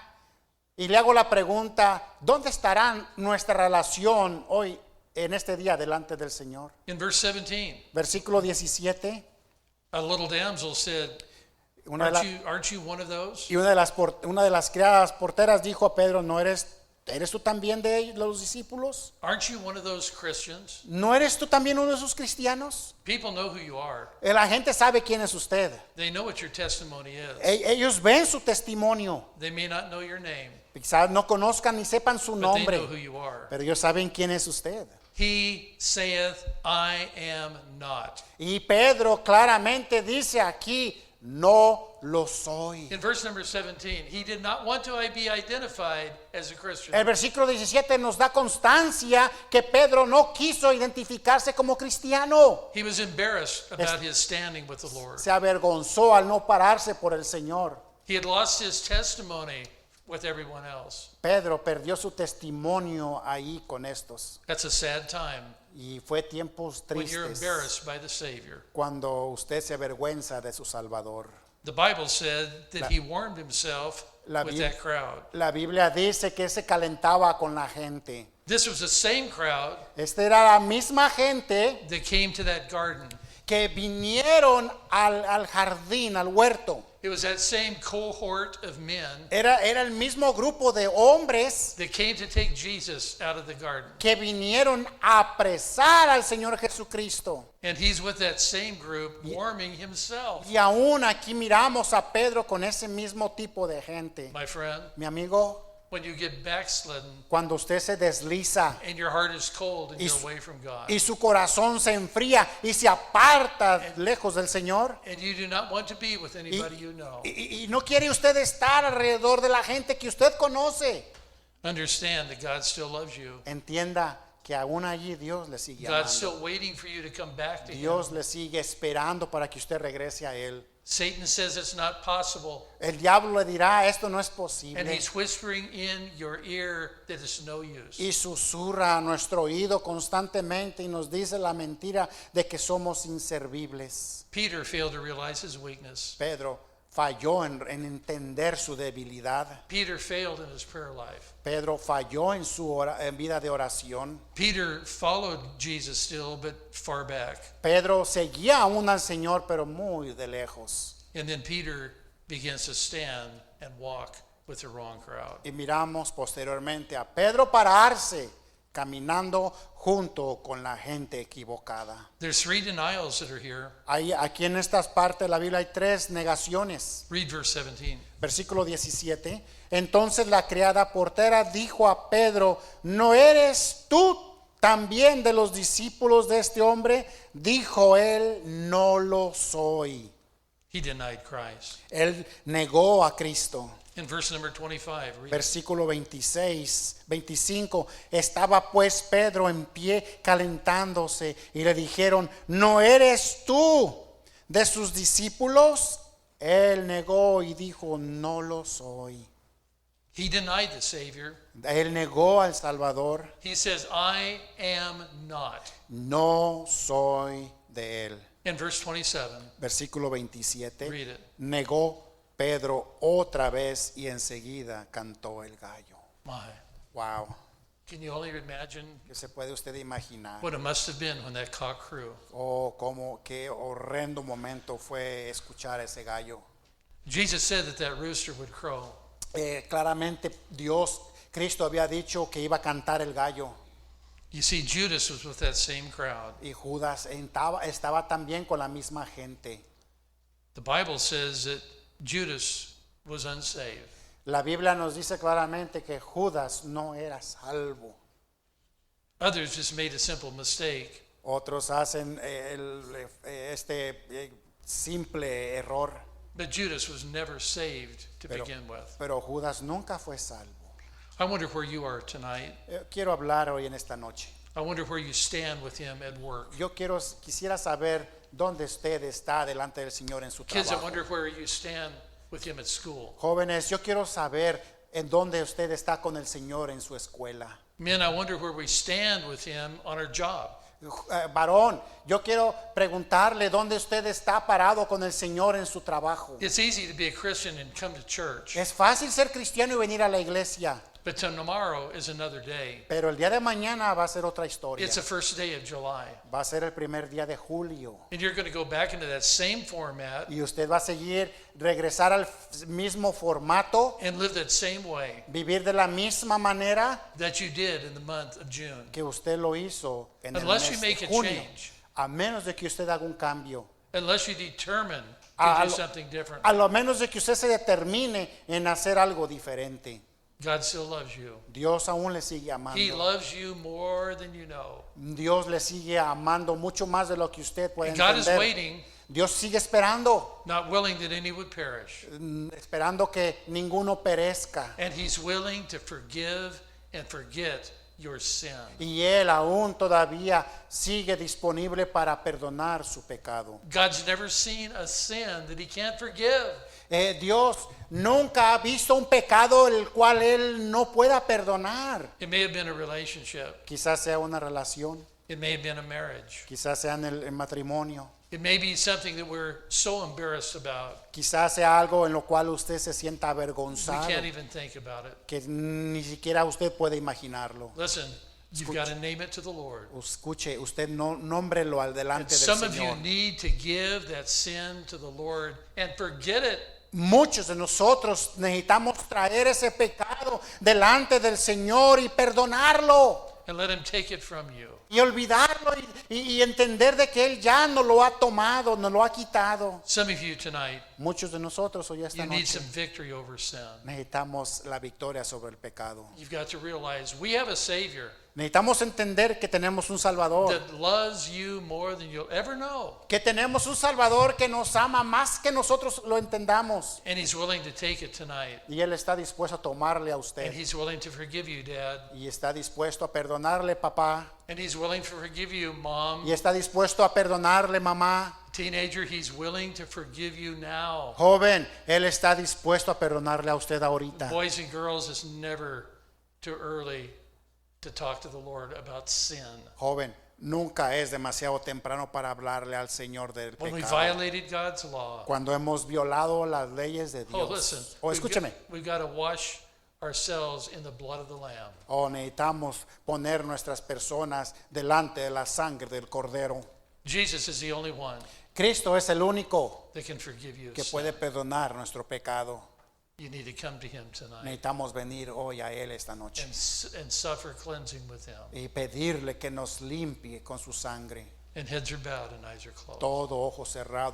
[SPEAKER 2] y le hago la pregunta, ¿dónde estará nuestra relación hoy en este día delante del Señor?
[SPEAKER 1] In verse 17,
[SPEAKER 2] Versículo 17.
[SPEAKER 1] a little damsel said,
[SPEAKER 2] Una de, la-
[SPEAKER 1] aren't you one of those?
[SPEAKER 2] y una de las criadas porteras dijo a Pedro, ¿no eres tú también de ellos, los discípulos?
[SPEAKER 1] Aren't you one of those Christians?
[SPEAKER 2] ¿No eres tú también uno de esos cristianos?
[SPEAKER 1] People know who you are.
[SPEAKER 2] La gente sabe quién es usted.
[SPEAKER 1] They know what your testimony is.
[SPEAKER 2] Ellos ven su testimonio.
[SPEAKER 1] They may not know your name,
[SPEAKER 2] Quizás no conozcan ni sepan su
[SPEAKER 1] but they
[SPEAKER 2] nombre,
[SPEAKER 1] know who you are.
[SPEAKER 2] pero ellos saben quién es usted.
[SPEAKER 1] He saith, I am not.
[SPEAKER 2] Y Pedro claramente dice aquí, no lo soy.
[SPEAKER 1] In verse number 17, he did not want to be identified as a Christian.
[SPEAKER 2] El versículo 17 nos da constancia que Pedro no quiso identificarse como cristiano.
[SPEAKER 1] He was embarrassed about his standing with the Lord.
[SPEAKER 2] Se avergonzó al no pararse por el Señor.
[SPEAKER 1] He had lost his testimony with everyone else.
[SPEAKER 2] Pedro perdió su testimonio ahí con estos.
[SPEAKER 1] That's a sad time
[SPEAKER 2] Y fue tiempos
[SPEAKER 1] when you're
[SPEAKER 2] tristes
[SPEAKER 1] embarrassed by the Savior.
[SPEAKER 2] cuando usted se avergüenza de su Salvador.
[SPEAKER 1] The Bible said that he warmed himself
[SPEAKER 2] La
[SPEAKER 1] with
[SPEAKER 2] Bib-
[SPEAKER 1] that crowd.
[SPEAKER 2] La Biblia dice que se calentaba con la gente.
[SPEAKER 1] This was the same crowd
[SPEAKER 2] Esta era la misma gente
[SPEAKER 1] that came to that garden.
[SPEAKER 2] que vinieron al jardín, al huerto.
[SPEAKER 1] It was that same cohort of men
[SPEAKER 2] Era el mismo grupo de hombres
[SPEAKER 1] that came to take Jesus out of the garden.
[SPEAKER 2] que vinieron a apresar al Señor Jesucristo.
[SPEAKER 1] And he's with that same group warming himself.
[SPEAKER 2] Y aún aquí miramos a Pedro con ese mismo tipo de gente.
[SPEAKER 1] My friend,
[SPEAKER 2] Mi amigo,
[SPEAKER 1] when you get backslidden
[SPEAKER 2] cuando usted se desliza
[SPEAKER 1] and your heart is cold and
[SPEAKER 2] Y
[SPEAKER 1] you're
[SPEAKER 2] su-
[SPEAKER 1] away from God,
[SPEAKER 2] y su corazón se enfría y se aparta lejos del Señor,
[SPEAKER 1] and you do not want to be with anybody you know,
[SPEAKER 2] y no quiere usted estar alrededor de la gente que usted conoce,
[SPEAKER 1] understand that God still loves you.
[SPEAKER 2] entienda que aún allí Dios le sigue
[SPEAKER 1] God's
[SPEAKER 2] amando.
[SPEAKER 1] still waiting for you to come back to Him.
[SPEAKER 2] Dios le sigue esperando para que usted regrese a Él.
[SPEAKER 1] Satan says it's not possible,
[SPEAKER 2] El diablo le dirá, esto no es
[SPEAKER 1] and
[SPEAKER 2] posible.
[SPEAKER 1] he's whispering in your ear that it's no use.
[SPEAKER 2] Y susurra a nuestro oído constantemente y nos dice la mentira de que somos inservibles.
[SPEAKER 1] Peter failed to realize his weakness.
[SPEAKER 2] Pedro falló en entender su debilidad.
[SPEAKER 1] Peter failed in his prayer life.
[SPEAKER 2] Pedro falló en su en vida de oración.
[SPEAKER 1] Peter followed Jesus still, but far back.
[SPEAKER 2] Pedro seguía aún al Señor, pero muy de lejos.
[SPEAKER 1] And then Peter begins to stand and walk with the wrong crowd.
[SPEAKER 2] Y miramos posteriormente a Pedro pararse, caminando junto con la gente equivocada.
[SPEAKER 1] There's three denials that are here.
[SPEAKER 2] Aquí en estas partes de la Biblia hay tres negaciones.
[SPEAKER 1] Read verse 17.
[SPEAKER 2] Versículo 17. Entonces la criada portera dijo a Pedro, ¿no eres tú también de los discípulos de este hombre? Dijo él, no lo soy.
[SPEAKER 1] He denied Christ.
[SPEAKER 2] Él negó a Cristo.
[SPEAKER 1] In verse number 25, read.
[SPEAKER 2] Versículo 25. Estaba pues Pedro en pie calentándose y le dijeron, ¿no eres tú de sus discípulos? Él negó y dijo, no lo soy.
[SPEAKER 1] He denied the Savior.
[SPEAKER 2] Él negó al Salvador.
[SPEAKER 1] He says, I am not.
[SPEAKER 2] No soy de él.
[SPEAKER 1] In verse 27,
[SPEAKER 2] Versículo 27.
[SPEAKER 1] read it.
[SPEAKER 2] Negó Pedro otra vez y enseguida cantó el gallo.
[SPEAKER 1] My,
[SPEAKER 2] Wow.
[SPEAKER 1] can you only imagine
[SPEAKER 2] ¿Qué se puede usted imaginar?
[SPEAKER 1] what it must have been when that cock crew?
[SPEAKER 2] Oh, cómo, qué horrendo momento fue escuchar ese gallo.
[SPEAKER 1] Jesus said that that rooster would crow.
[SPEAKER 2] Claramente Cristo había dicho que iba a cantar el gallo.
[SPEAKER 1] You see, Judas was with that same crowd.
[SPEAKER 2] Y Judas estaba también con la misma gente.
[SPEAKER 1] The Bible says that Judas was unsaved.
[SPEAKER 2] La Biblia nos dice claramente que Judas no era salvo.
[SPEAKER 1] Others just made a simple mistake.
[SPEAKER 2] Otros hacen este simple error,
[SPEAKER 1] But Judas was never saved to begin with.
[SPEAKER 2] pero Judas nunca fue salvo.
[SPEAKER 1] I wonder where you are tonight.
[SPEAKER 2] Quiero hablar hoy en esta noche.
[SPEAKER 1] I wonder where you stand with him at work.
[SPEAKER 2] Quisiera saber dónde usted está delante del Señor en su
[SPEAKER 1] Kids, I
[SPEAKER 2] trabajo.
[SPEAKER 1] wonder where you stand with him at school.
[SPEAKER 2] Jóvenes, yo quiero saber en dónde usted está con el Señor en su escuela.
[SPEAKER 1] Men, I wonder where we stand with him on our job.
[SPEAKER 2] Varón, yo quiero preguntarle dónde usted está parado con el Señor en su trabajo.
[SPEAKER 1] It's easy to be a Christian and come to church,
[SPEAKER 2] Es fácil ser cristiano y venir a la iglesia,
[SPEAKER 1] but tomorrow is another day.
[SPEAKER 2] pero el día de mañana va a ser otra historia.
[SPEAKER 1] It's the first day of July.
[SPEAKER 2] Va a ser el primer día de julio.
[SPEAKER 1] And you're going to go back into that same format
[SPEAKER 2] Y usted va a regresar al mismo formato,
[SPEAKER 1] and live that same way
[SPEAKER 2] vivir de la misma manera
[SPEAKER 1] that you did in the month of June.
[SPEAKER 2] que usted lo hizo en el
[SPEAKER 1] Unless
[SPEAKER 2] mes
[SPEAKER 1] you make
[SPEAKER 2] de
[SPEAKER 1] a
[SPEAKER 2] junio.
[SPEAKER 1] change.
[SPEAKER 2] A menos de que usted haga un cambio.
[SPEAKER 1] Unless you determine to
[SPEAKER 2] A
[SPEAKER 1] do
[SPEAKER 2] lo-
[SPEAKER 1] something different.
[SPEAKER 2] A lo menos de que usted se determine en hacer algo diferente.
[SPEAKER 1] God still loves you.
[SPEAKER 2] Dios aún le sigue
[SPEAKER 1] He
[SPEAKER 2] amando.
[SPEAKER 1] loves you more than you know.
[SPEAKER 2] Dios le sigue amando mucho más de lo que usted puede
[SPEAKER 1] And God is
[SPEAKER 2] entender.
[SPEAKER 1] waiting,
[SPEAKER 2] Dios sigue esperando,
[SPEAKER 1] not willing that any would perish.
[SPEAKER 2] esperando que ninguno perezca.
[SPEAKER 1] And He's willing to forgive and forget your sin.
[SPEAKER 2] Y Él aún todavía sigue disponible para perdonar su pecado.
[SPEAKER 1] God's never seen a sin that He can't forgive.
[SPEAKER 2] Dios nunca ha visto un pecado el cual Él no pueda perdonar.
[SPEAKER 1] It may have been a relationship.
[SPEAKER 2] Quizás sea una relación,
[SPEAKER 1] It may have been a marriage.
[SPEAKER 2] quizás sea en el matrimonio,
[SPEAKER 1] It may be something that we're so embarrassed about,
[SPEAKER 2] quizás sea algo en lo cual usted se sienta
[SPEAKER 1] we
[SPEAKER 2] avergonzado,
[SPEAKER 1] can't even think about it.
[SPEAKER 2] que ni siquiera usted puede imaginarlo.
[SPEAKER 1] Listen, you've got to name it to the Lord.
[SPEAKER 2] Escuche, usted no nómbrelo al
[SPEAKER 1] And
[SPEAKER 2] delante del
[SPEAKER 1] some of you
[SPEAKER 2] Señor.
[SPEAKER 1] need to give that sin to the Lord and forget it.
[SPEAKER 2] Muchos de nosotros necesitamos traer ese pecado delante del Señor y perdonarlo
[SPEAKER 1] And let Him take it from you.
[SPEAKER 2] y olvidarlo y entender de que Él ya no lo ha tomado, no lo ha quitado.
[SPEAKER 1] Some of you tonight,
[SPEAKER 2] Muchos de nosotros hoy esta
[SPEAKER 1] you need
[SPEAKER 2] noche
[SPEAKER 1] some victory over sin.
[SPEAKER 2] necesitamos la victoria sobre el pecado.
[SPEAKER 1] You've got to realize we have a Savior
[SPEAKER 2] Necesitamos entender que tenemos un Salvador,
[SPEAKER 1] that loves you more than you'll ever know.
[SPEAKER 2] que tenemos un Salvador que nos ama más que nosotros lo entendamos.
[SPEAKER 1] And He's willing to take it tonight.
[SPEAKER 2] Y Él está dispuesto a tomarle a
[SPEAKER 1] And
[SPEAKER 2] usted.
[SPEAKER 1] He's willing to forgive you, Dad.
[SPEAKER 2] Y está dispuesto a perdonarle, papá.
[SPEAKER 1] And He's willing to forgive you, Mom.
[SPEAKER 2] Y está dispuesto a perdonarle, mamá.
[SPEAKER 1] Teenager, He's willing to forgive you now.
[SPEAKER 2] Joven, Él está dispuesto a perdonarle a usted ahorita.
[SPEAKER 1] Boys and girls, it's never too early to talk to the Lord about sin.
[SPEAKER 2] Joven, nunca es demasiado temprano para hablarle al Señor del
[SPEAKER 1] When we
[SPEAKER 2] pecado.
[SPEAKER 1] violated God's law,
[SPEAKER 2] Cuando hemos violado las leyes de
[SPEAKER 1] oh, listen,
[SPEAKER 2] Dios. O escúcheme.
[SPEAKER 1] we've got to wash ourselves in the blood of the Lamb.
[SPEAKER 2] O necesitamos poner nuestras personas delante de la sangre del Cordero.
[SPEAKER 1] Jesus is the only one
[SPEAKER 2] Cristo es el único
[SPEAKER 1] that can forgive you of
[SPEAKER 2] que
[SPEAKER 1] sin.
[SPEAKER 2] puede perdonar nuestro pecado.
[SPEAKER 1] You need to come to Him tonight
[SPEAKER 2] Necesitamos venir hoy a Él esta noche
[SPEAKER 1] and suffer cleansing with Him.
[SPEAKER 2] y pedirle que nos limpie con su sangre.
[SPEAKER 1] And heads are bowed and eyes are closed.
[SPEAKER 2] Todo ojo cerrado,